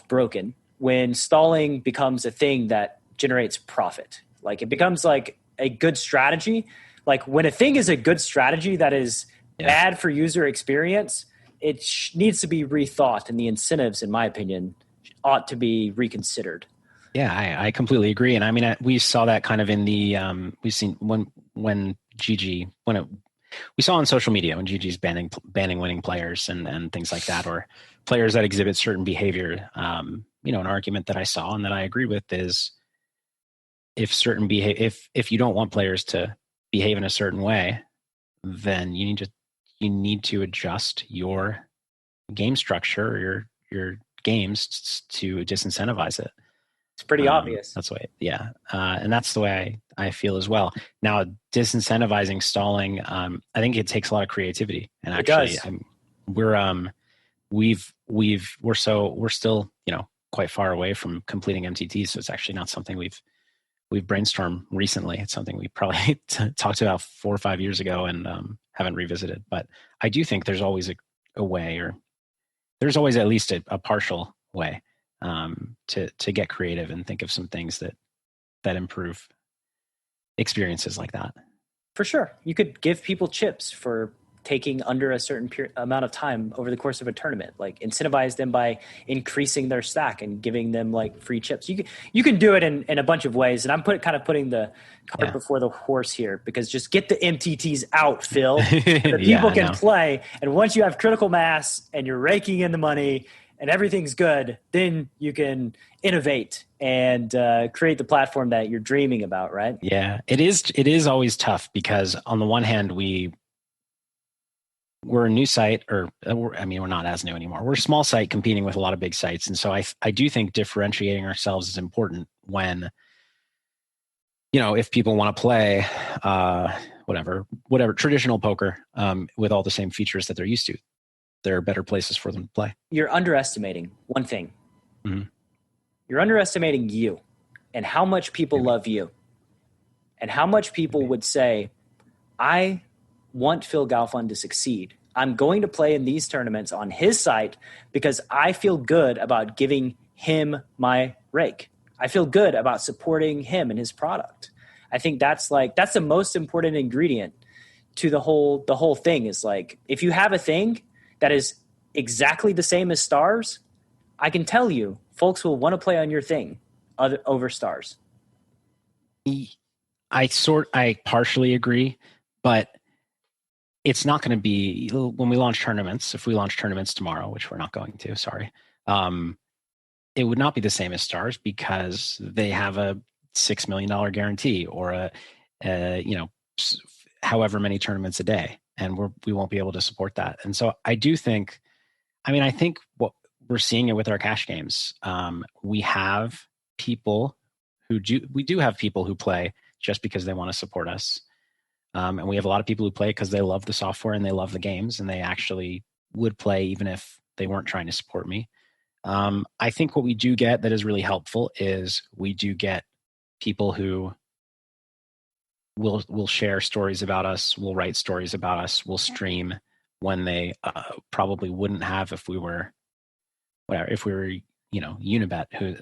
broken when stalling becomes a thing that generates profit. Like it becomes like a good strategy. Like when a thing is a good strategy that is bad for user experience, it needs to be rethought, and the incentives, in my opinion, ought to be reconsidered. Yeah, I completely agree. And I mean, we saw that kind of in the, we've seen when GG, we saw on social media when GG's banning winning players and things like that, or players that exhibit certain behavior. An argument that I saw and that I agree with is if you don't want players to behave in a certain way, then you need to adjust your game structure or your games to disincentivize it. It's pretty obvious. That's the way, and that's the way I feel as well. Now, disincentivizing stalling, I think it takes a lot of creativity, and actually, we're still quite far away from completing MTTs, so it's actually not something we've brainstormed recently. It's something we probably talked about 4 or 5 years ago and haven't revisited. But I do think there's always a way, or there's always at least a partial way to get creative and think of some things that improve experiences like that. For sure. You could give people chips for taking under a certain amount of time over the course of a tournament, like incentivize them by increasing their stack and giving them like free chips. You can do it in a bunch of ways. And I'm putting the cart before the horse here, because just get the MTTs out, Phil. The people can play. And once you have critical mass and you're raking in the money and everything's good, then you can innovate and create the platform that you're dreaming about, right? Yeah, it is always tough, because on the one hand, we're a new site, or we're not as new anymore. We're a small site competing with a lot of big sites. And so I do think differentiating ourselves is important when, if people want to play whatever traditional poker with all the same features that they're used to, there are better places for them to play. You're underestimating one thing. Mm-hmm. You're underestimating you and how much people love you, and how much people would say, I want Phil Galfond to succeed. I'm going to play in these tournaments on his site because I feel good about giving him my rake. I feel good about supporting him and his product. I think that's the most important ingredient to the whole thing, is like, if you have a thing that is exactly the same as Stars, I can tell you folks will want to play on your thing over Stars. I partially agree, but it's not going to be, when we launch tournaments, if we launch tournaments tomorrow, which we're not going to, sorry, it would not be the same as Stars, because they have a $6 million guarantee, or however many tournaments a day, and we won't be able to support that. And so I do think, I think what we're seeing it with our cash games. We have people we do have people who play just because they want to support us. And we have a lot of people who play because they love the software and they love the games, and they actually would play even if they weren't trying to support me. I think what we do get that is really helpful is we do get people who will share stories about us, will write stories about us, will stream when they probably wouldn't have if we were Unibet, who,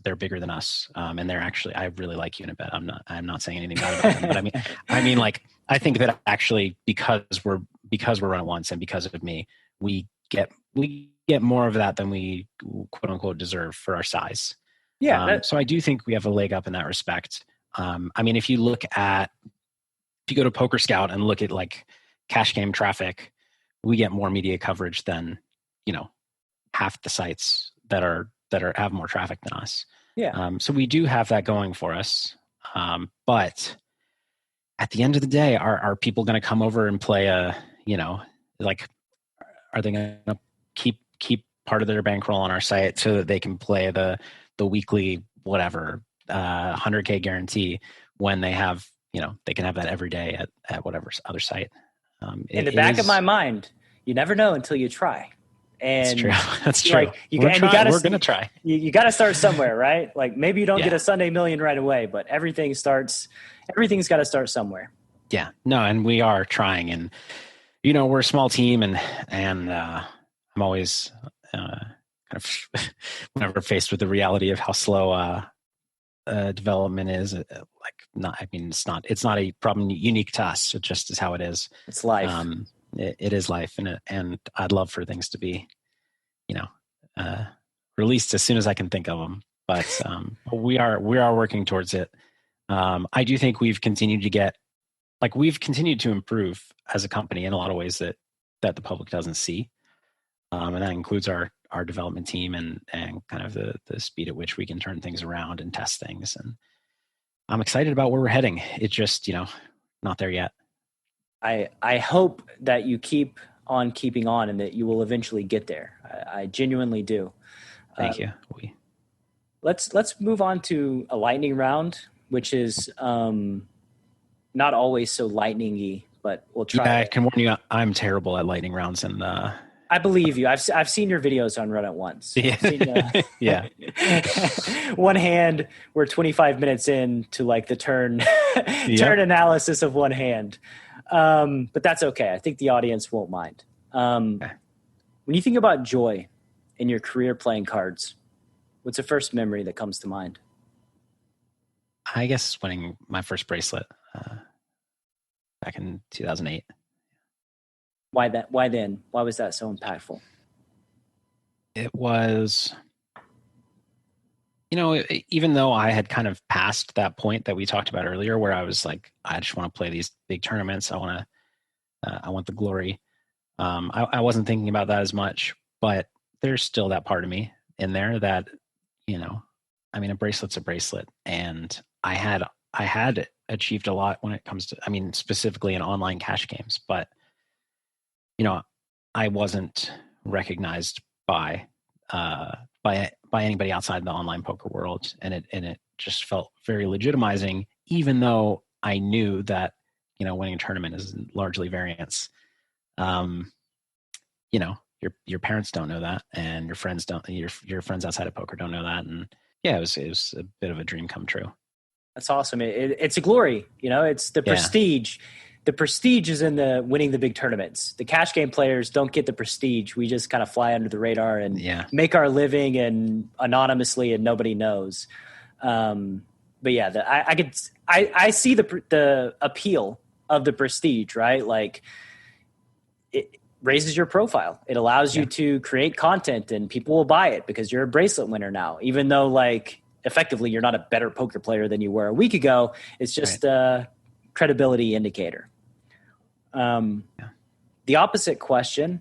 they're bigger than us. And they're actually, I really like Unibet. I'm not saying anything bad about them, but I think that actually, because we're Run It Once and because of me, we get more of that than we quote unquote deserve for our size. Yeah. So I do think we have a leg up in that respect. If you go to Poker Scout and look at like cash game traffic, we get more media coverage than, half the sites that have more traffic than us. Yeah. So we do have that going for us. But at the end of the day, are people going to come over and play are they going to keep part of their bankroll on our site so that they can play the weekly, whatever, 100K guarantee when they have, they can have that every day at whatever other site. In the back of my mind, you never know until you try. And that's true. We're going to try. You got to start somewhere, right? Like maybe you don't get a Sunday million right away, but everything's got to start somewhere. Yeah, no. And we are trying, and, we're a small team, and I'm always kind of whenever faced with the reality of how slow development is, it's not a problem unique to us. It just is how it is. It's life. It is life, and I'd love for things to be, released as soon as I can think of them. But we are working towards it. I do think we've continued to improve as a company in a lot of ways that the public doesn't see, and that includes our development team and kind of the speed at which we can turn things around and test things. And I'm excited about where we're heading. It's just not there yet. I hope that you keep on keeping on and that you will eventually get there. I genuinely do. Thank you. Let's move on to a lightning round, which is not always so lightning-y, but we'll try. Yeah, I can warn you, I'm terrible at lightning rounds, and I believe you. I've seen your videos on Run It Once. Yeah. Yeah. One hand, we're 25 minutes in to like the turn analysis of one hand. But that's okay. I think the audience won't mind. Okay. When you think about joy in your career playing cards, what's the first memory that comes to mind? I guess winning my first bracelet back in 2008. Why that? Why then? Why was that so impactful? It was, even though I had kind of passed that point that we talked about earlier, where I was like, I just want to play these big tournaments. I want the glory. I wasn't thinking about that as much, but there's still that part of me in there that, a bracelet's a bracelet, and I had achieved a lot when it comes to, specifically in online cash games, but I wasn't recognized by anybody outside the online poker world, and it just felt very legitimizing, even though I knew that winning a tournament is largely variance. Your parents don't know that, and your friends don't. Your friends outside of poker don't know that, and yeah, it was a bit of a dream come true. That's awesome. It's a glory, it's the prestige. The prestige is in the winning the big tournaments. The cash game players don't get the prestige. We just kind of fly under the radar and make our living and anonymously, and nobody knows. But yeah, I see the appeal of the prestige, right? Like, it raises your profile. It allows you to create content, and people will buy it because you're a bracelet winner now, even though like effectively you're not a better poker player than you were a week ago. It's just a credibility indicator. The opposite question,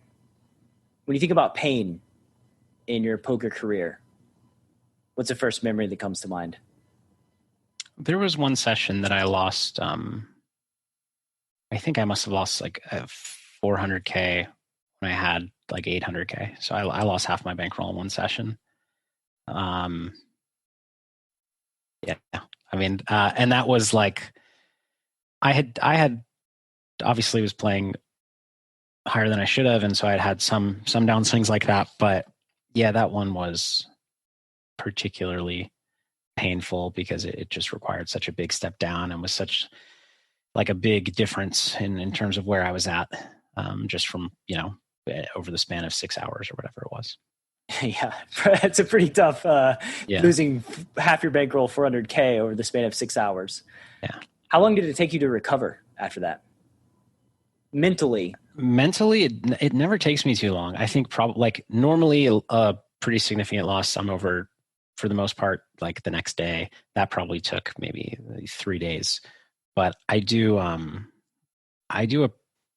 when you think about pain in your poker career, what's the first memory that comes to mind? There was one session that I lost. I think I must have lost like 400K when I had like 800K. So I lost half my bankroll in one session. And that was like, I had obviously was playing higher than I should have, and so I had some downswings like that. But yeah, that one was particularly painful because it just required such a big step down and was such like a big difference in terms of where I was at, just from over the span of 6 hours or whatever it was. Yeah, it's a pretty tough losing half your bankroll, 400K over the span of 6 hours. Yeah. How long did it take you to recover after that? Mentally, it never takes me too long. I think probably like normally a pretty significant loss, I'm over for the most part, like the next day. That probably took maybe 3 days, but I do a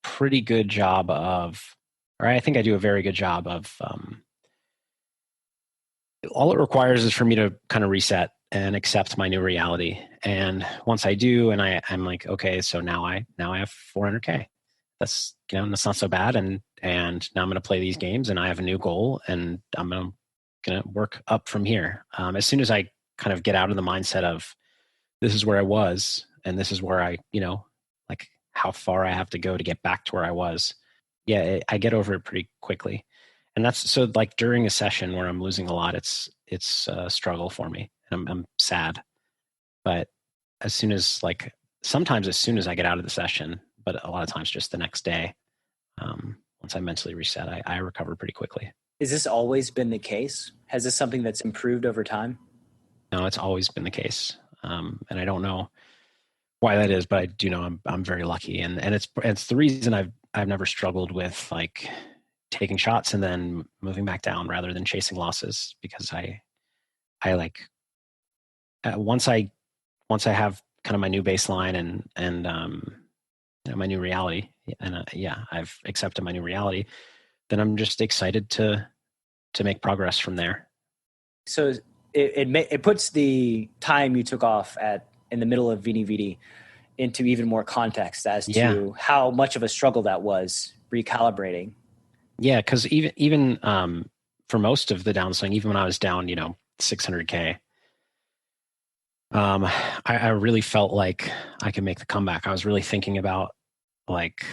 pretty good job of, or I think I do a very good job of, all it requires is for me to kind of reset and accept my new reality. And once I do, and I'm like, okay, so now I have 400K. That's, that's not so bad. And now I'm going to play these games, and I have a new goal, and I'm going to work up from here. As soon as I kind of get out of the mindset of this is where I was, and this is where I, like how far I have to go to get back to where I was. Yeah, I get over it pretty quickly. And that's so like during a session where I'm losing a lot, it's a struggle for me. And I'm sad. But sometimes as soon as I get out of the session, but a lot of times just the next day, once I mentally reset, I recover pretty quickly. Has this always been the case? Has this something that's improved over time? No, it's always been the case. And I don't know why that is, but I do know I'm very lucky. And it's the reason I've never struggled with like taking shots and then moving back down rather than chasing losses, because I like once I have kind of my new baseline and my new reality, and I've accepted my new reality, then I'm just excited to make progress from there. So it puts the time you took off in the middle of Vini Vidi into even more context as to how much of a struggle that was recalibrating. Yeah, because even for most of the downswing, even when I was down, 600K, I really felt like I could make the comeback. I was really thinking about like,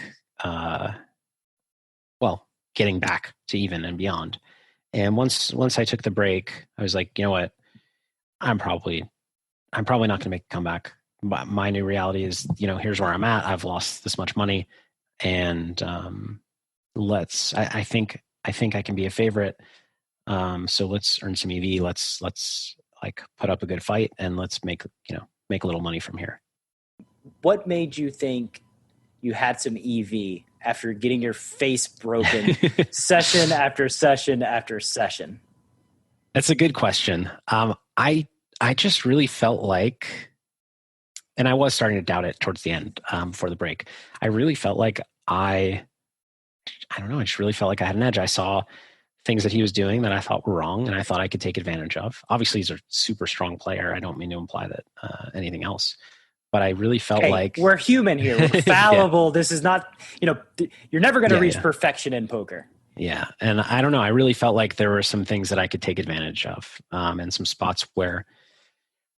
getting back to even and beyond. And once I took the break, I was like, you know what, I'm probably not going to make a comeback. But my new reality is, here's where I'm at. I've lost this much money, and I think I think I can be a favorite. So let's earn some EV. Let's like put up a good fight and let's make a little money from here. What made you think you had some EV after getting your face broken session after session after session? That's a good question. I just really felt like, and I was starting to doubt it towards the end, before the break. I really felt like I don't know. I just really felt like I had an edge. I saw things that he was doing that I thought were wrong, and I thought I could take advantage of. Obviously, he's a super strong player. I don't mean to imply that anything else, but I really felt like we're human here. We're fallible. Yeah. This is not, you're never going to reach perfection in poker. Yeah. And I don't know. I really felt like there were some things that I could take advantage of, and some spots where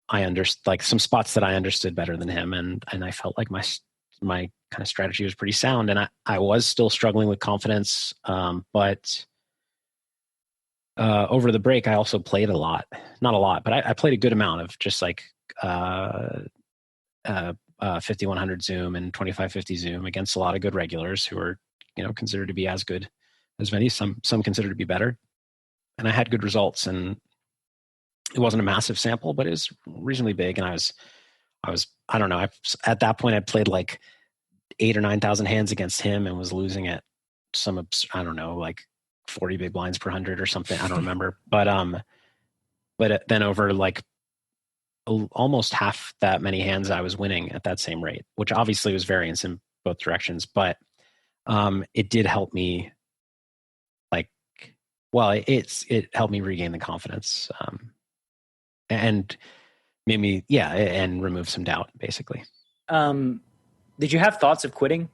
I understood, like some spots that I understood better than him. And I felt like my kind of strategy was pretty sound, and I was still struggling with confidence. But over the break, I also played a lot, not a lot, but I played a good amount of just like 5100 Zoom and 2550 Zoom against a lot of good regulars who are, considered to be as good as many, some considered to be better. And I had good results, and it wasn't a massive sample, but it was reasonably big. And I was, I don't know. At that point I played like 8,000 or 9,000 hands against him and was losing at some, I don't know, like 40 big blinds per 100 or something. I don't remember. But then over like almost half that many hands I was winning at that same rate, which obviously was variance in both directions, but it did help me it helped me regain the confidence, and made me, and remove some doubt, basically. Did you have thoughts of quitting?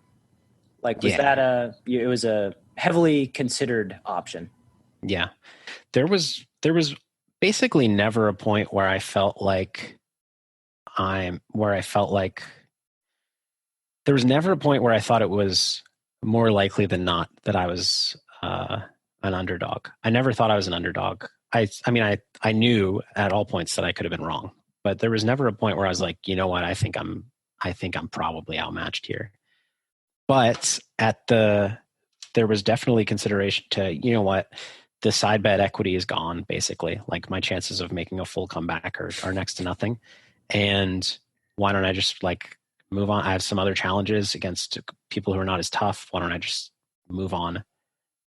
Like, was that it was a heavily considered option? Yeah. There was basically never a point where I felt like there was never a point where I thought it was more likely than not that I was an underdog. I never thought I was an underdog. I knew at all points that I could have been wrong, but there was never a point where I was like, you know what, I think I'm probably outmatched here. But there was definitely consideration to, you know what, the side bet equity is gone, basically. Like my chances of making a full comeback are next to nothing. And why don't I just like move on? I have some other challenges against people who are not as tough. Why don't I just move on,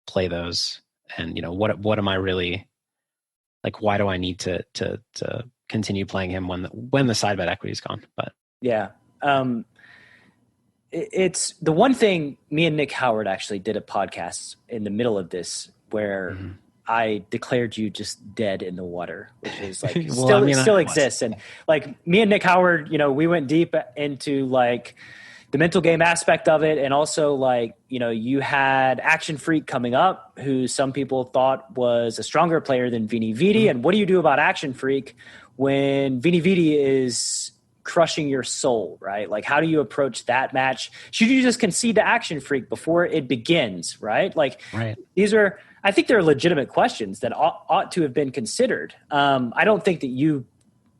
play those? And what am I really like? Why do I need to continue playing him when the side bet equity is gone? But yeah, it's the one thing. Me and Nick Howard actually did a podcast in the middle of this where I declared you just dead in the water, which is like still exists. And like me and Nick Howard, we went deep into like the mental game aspect of it. And also like, you had Action Freak coming up, who some people thought was a stronger player than Vini Vidi. And what do you do about Action Freak when Vini Vidi is crushing your soul, right? Like, how do you approach that match? Should you just concede to Action Freak before it begins, right? Like, right. I think they're legitimate questions that ought to have been considered. I don't think that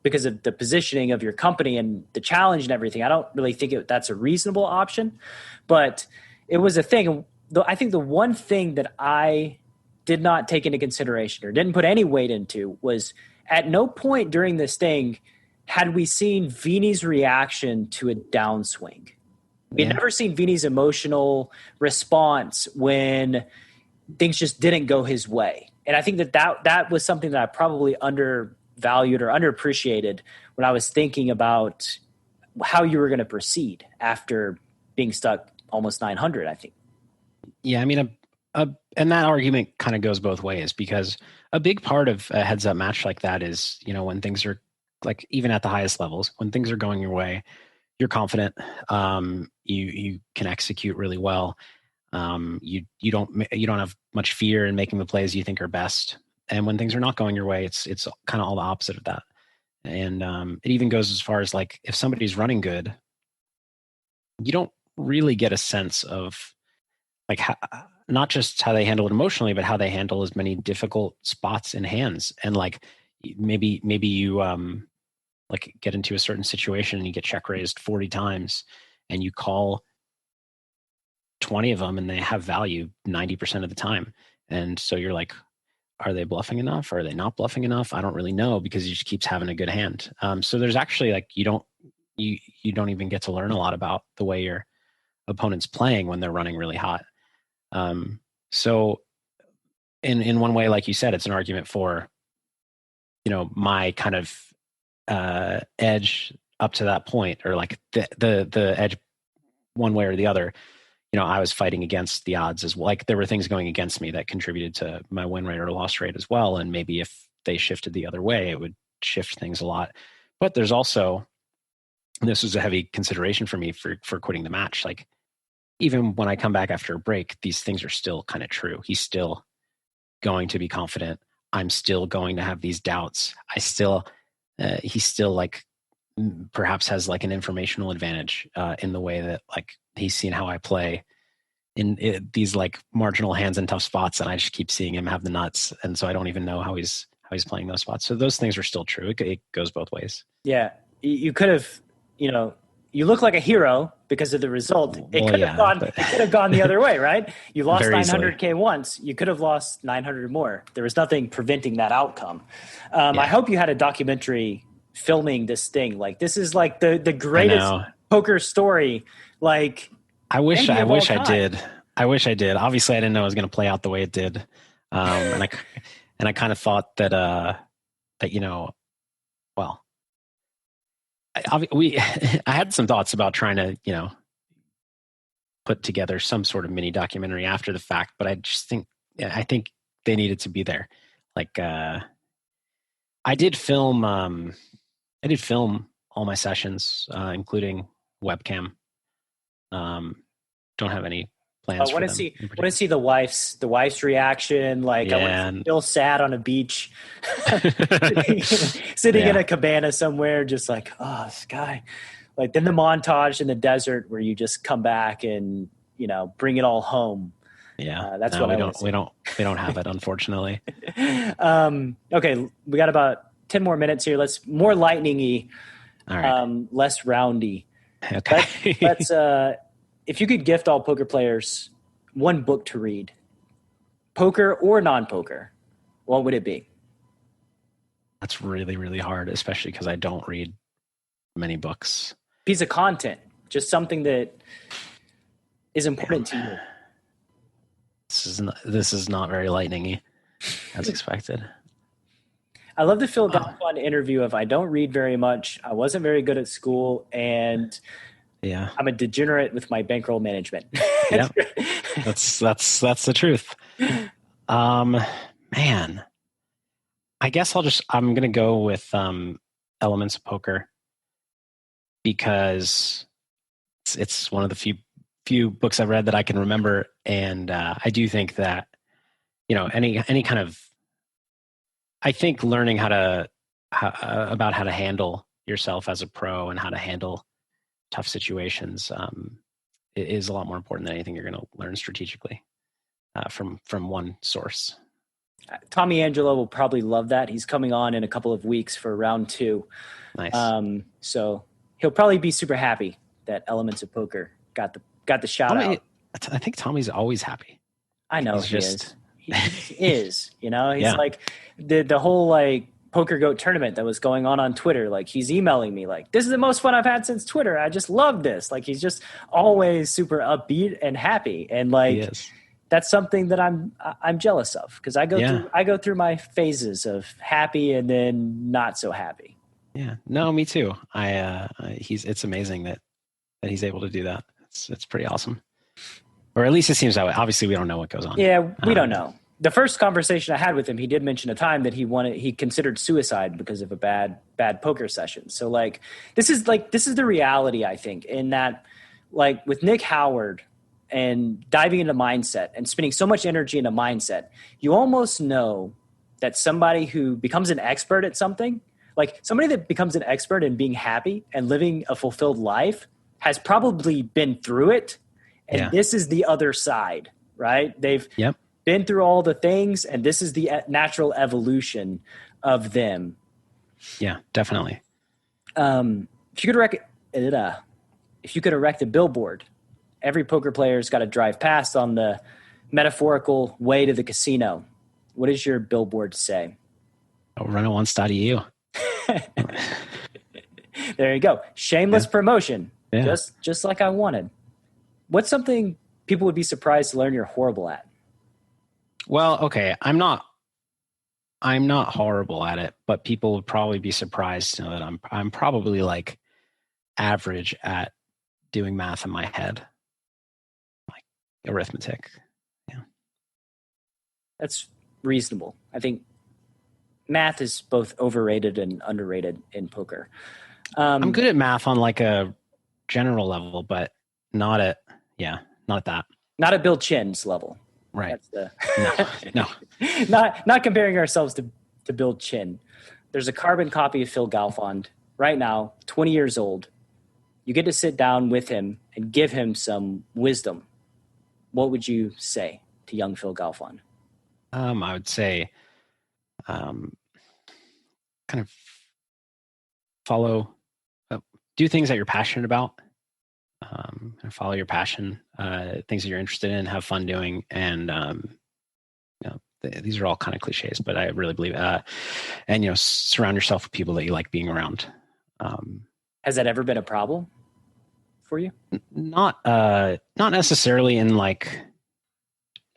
because of the positioning of your company and the challenge and everything, I don't really think that's a reasonable option, but it was a thing. I think the one thing that I did not take into consideration or didn't put any weight into was at no point during this thing had we seen Vini's reaction to a downswing. We had never seen Vini's emotional response when things just didn't go his way. And I think that was something that I probably undervalued or underappreciated when I was thinking about how you were going to proceed after being stuck almost 900, I think. Yeah, I mean, and that argument kind of goes both ways, because a big part of a heads up match like that is, when things are like, even at the highest levels, when things are going your way, you're confident, you can execute really well. You don't have much fear in making the plays you think are best. And when things are not going your way, it's kind of all the opposite of that. And it even goes as far as like, if somebody's running good, you don't really get a sense of like not just how they handle it emotionally, but how they handle as many difficult spots in hands. And like maybe you like get into a certain situation and you get check raised 40 times and you call 20 of them and they have value 90% of the time. And so you're like, are they bluffing enough? Are they not bluffing enough? I don't really know, because he just keeps having a good hand. So there's actually like, you don't even get to learn a lot about the way your opponent's playing when they're running really hot. So in one way, like you said, it's an argument for, my kind of edge up to that point, or like the edge one way or the other. I was fighting against the odds as well. Like, there were things going against me that contributed to my win rate or loss rate as well. And maybe if they shifted the other way, it would shift things a lot. But there's also, this was a heavy consideration for me for quitting the match. Like, even when I come back after a break, these things are still kind of true. He's still going to be confident. I'm still going to have these doubts. He's still like, perhaps has like an informational advantage in the way that like he's seen how I play in these like marginal hands and tough spots, and I just keep seeing him have the nuts, and so I don't even know how he's playing those spots. So those things are still true. It goes both ways. Yeah, you could have, you look like a hero because of the result. It could have gone the other way, right? You lost 900K once. You could have lost 900 more. There was nothing preventing that outcome. I hope you had a documentary filming this thing. Like, this is like the greatest poker story. Like, I wish I did. Obviously I didn't know it was going to play out the way it did. And I kind of thought that I had some thoughts about trying to, put together some sort of mini documentary after the fact, but I think they needed to be there. Like, I did film all my sessions, including webcam. Don't have any plans. I want to see the wife's reaction. Like, I want to feel sad on a beach, sitting in a cabana somewhere, just like, oh, this guy. Like, then the montage in the desert where you just come back and bring it all home. Yeah, that's what we don't have it, unfortunately. Okay, we got about 10 more minutes here. Let's more lightning-y, all right. Less roundy. Okay. Let's if you could gift all poker players one book to read, poker or non-poker, what would it be? That's really, really hard, especially because I don't read many books. Piece of content, just something that is important to you. This is not very lightning-y, as expected. I love the Phil Galfond interview of, I don't read very much, I wasn't very good at school, and I'm a degenerate with my bankroll management. Yeah, that's the truth. Man, I guess I'm going to go with Elements of Poker, because it's one of the few books I've read that I can remember, and I do think that any kind of, I think learning how to handle yourself as a pro and how to handle tough situations is a lot more important than anything you're going to learn strategically from one source. Tommy Angelo will probably love that. He's coming on in a couple of weeks for round 2. Nice. So he'll probably be super happy that Elements of Poker got the shout out. I think Tommy's always happy. I know he is. He is. He's like the whole like Poker Goat tournament that was going on Twitter. Like, he's emailing me like, this is the most fun I've had since Twitter. I just love this. Like, he's just always super upbeat and happy. And like, that's something that I'm jealous of, because I go through my phases of happy and then not so happy. Yeah, no, me too. It's amazing that he's able to do that. It's pretty awesome. Or at least it seems that way. Obviously, we don't know what goes on. Yeah, we don't know. The first conversation I had with him, he did mention a time that he considered suicide because of a bad poker session. So like, this is the reality, I think, in that, like, with Nick Howard and diving into mindset and spending so much energy into mindset, you almost know that somebody who becomes an expert at something, like somebody that becomes an expert in being happy and living a fulfilled life, has probably been through it. And this is the other side, right? They've been through all the things, and this is the natural evolution of them. Yeah, definitely. If you could erect a billboard, every poker player's got to drive past on the metaphorical way to the casino, what does your billboard say? Oh, runatonce.eu. There you go. Shameless promotion. Yeah. Just like I wanted. What's something people would be surprised to learn you're horrible at? Well, okay. I'm not horrible at it, but people would probably be surprised to know that I'm probably like average at doing math in my head, like arithmetic. Yeah. That's reasonable. I think math is both overrated and underrated in poker. I'm good at math on like a general level, but not at that. Not at Bill Chin's level. Right. That's No. not comparing ourselves to Bill Chin. There's a carbon copy of Phil Galfond right now, 20 years old. You get to sit down with him and give him some wisdom. What would you say to young Phil Galfond? I would say, kind of do ththings that you're passionate about, follow your passion, things that you're interested in, have fun doing. And, these are all kind of cliches, but I really believe, and, surround yourself with people that you like being around. Has that ever been a problem for you? Not necessarily in like,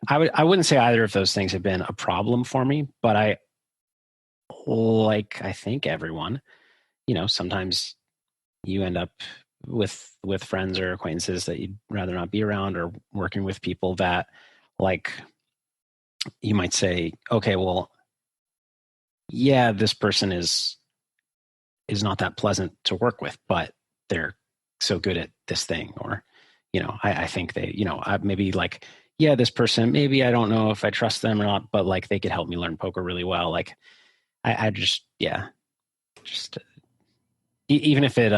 I wouldn't say either of those things have been a problem for me, but I think everyone, sometimes you end up with friends or acquaintances that you'd rather not be around, or working with people that, like, you might say, okay, well, yeah, this person is not that pleasant to work with, but they're so good at this thing. Or, I think they, I maybe like, yeah, this person, maybe I don't know if I trust them or not, but like they could help me learn poker really well. Like I just even if it,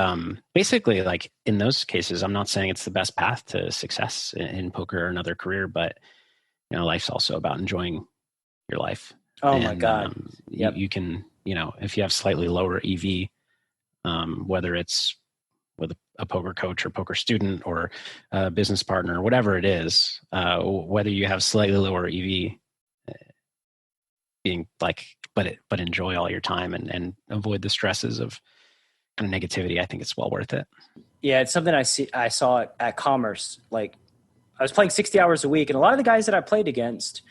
basically, like in those cases, I'm not saying it's the best path to success in poker or another career, but life's also about enjoying your life. Oh my God. Yep. You can, if you have slightly lower EV, whether it's with a poker coach or poker student or a business partner, whatever it is, whether you have slightly lower EV, being like, but enjoy all your time and avoid the stresses of kind of negativity, I think it's well worth it. Yeah, it's something I saw at Commerce. Like, I was playing 60 hours a week, and a lot of the guys that I played against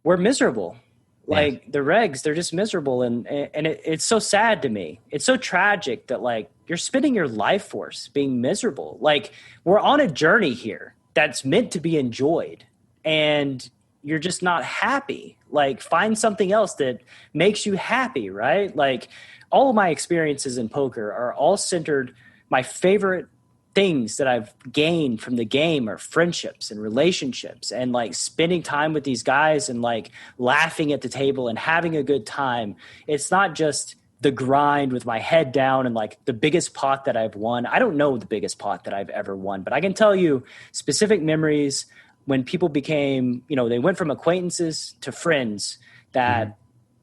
were miserable. Like the regs, they're just miserable. And it's so sad to me. It's so tragic that like you're spending your life force being miserable. Like, we're on a journey here that's meant to be enjoyed, and you're just not happy. Like, find something else that makes you happy, right? Like, all of my experiences in poker are all centered. My favorite things that I've gained from the game are friendships and relationships, and like spending time with these guys and like laughing at the table and having a good time. It's not just the grind with my head down and like the biggest pot that I've won. I don't know the biggest pot that I've ever won, but I can tell you specific memories when people became, they went from acquaintances to friends that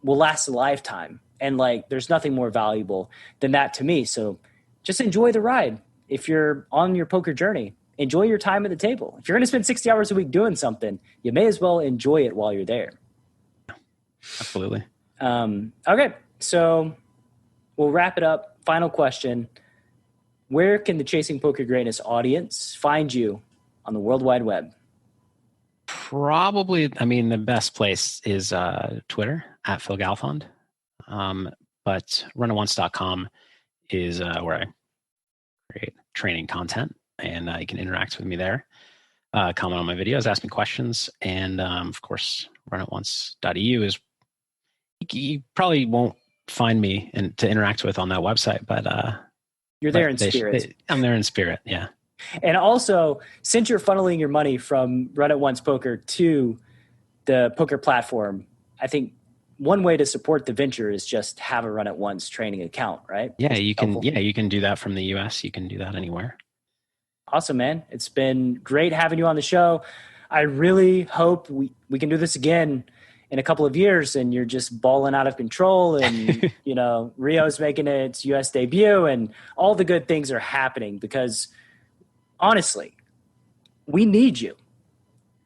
will last a lifetime. And like, there's nothing more valuable than that to me. So just enjoy the ride. If you're on your poker journey, enjoy your time at the table. If you're going to spend 60 hours a week doing something, you may as well enjoy it while you're there. Absolutely. Okay. So we'll wrap it up. Final question. Where can the Chasing Poker Greatness audience find you on the World Wide Web? Probably, the best place is Twitter at Phil Galfond. But runatonce.com is where I create training content, and you can interact with me there, comment on my videos, ask me questions, and of course, runatonce.eu is, you probably won't find me to interact with on that website, but you're there in spirit. I'm there in spirit, yeah. And also, since you're funneling your money from Run It Once Poker to the poker platform, I think one way to support the venture is just have a Run It Once training account, right? Yeah, you can. Helpful. Yeah, you can do that from the US. You can do that anywhere. Awesome, man. It's been great having you on the show. I really hope we can do this again in a couple of years, and you're just balling out of control, and Rio's making its US debut, and all the good things are happening, because honestly, we need you.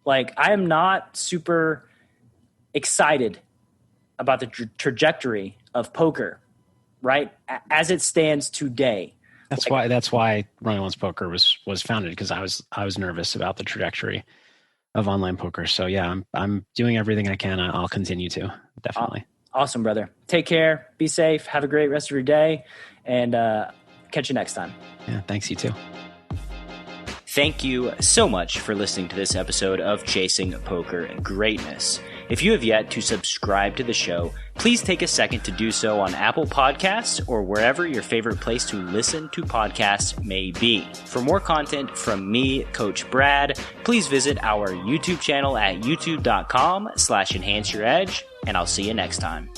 Like, I am not super excited about the trajectory of poker, right? As it stands today. That's why Running Once Poker was founded, because I was nervous about the trajectory of online poker. So yeah, I'm doing everything I can. I'll continue to, definitely. Awesome, brother. Take care. Be safe. Have a great rest of your day, and catch you next time. Yeah, thanks, you too. Thank you so much for listening to this episode of Chasing Poker Greatness. If you have yet to subscribe to the show, please take a second to do so on Apple Podcasts or wherever your favorite place to listen to podcasts may be. For more content from me, Coach Brad, please visit our YouTube channel at youtube.com/enhanceyouredge, and I'll see you next time.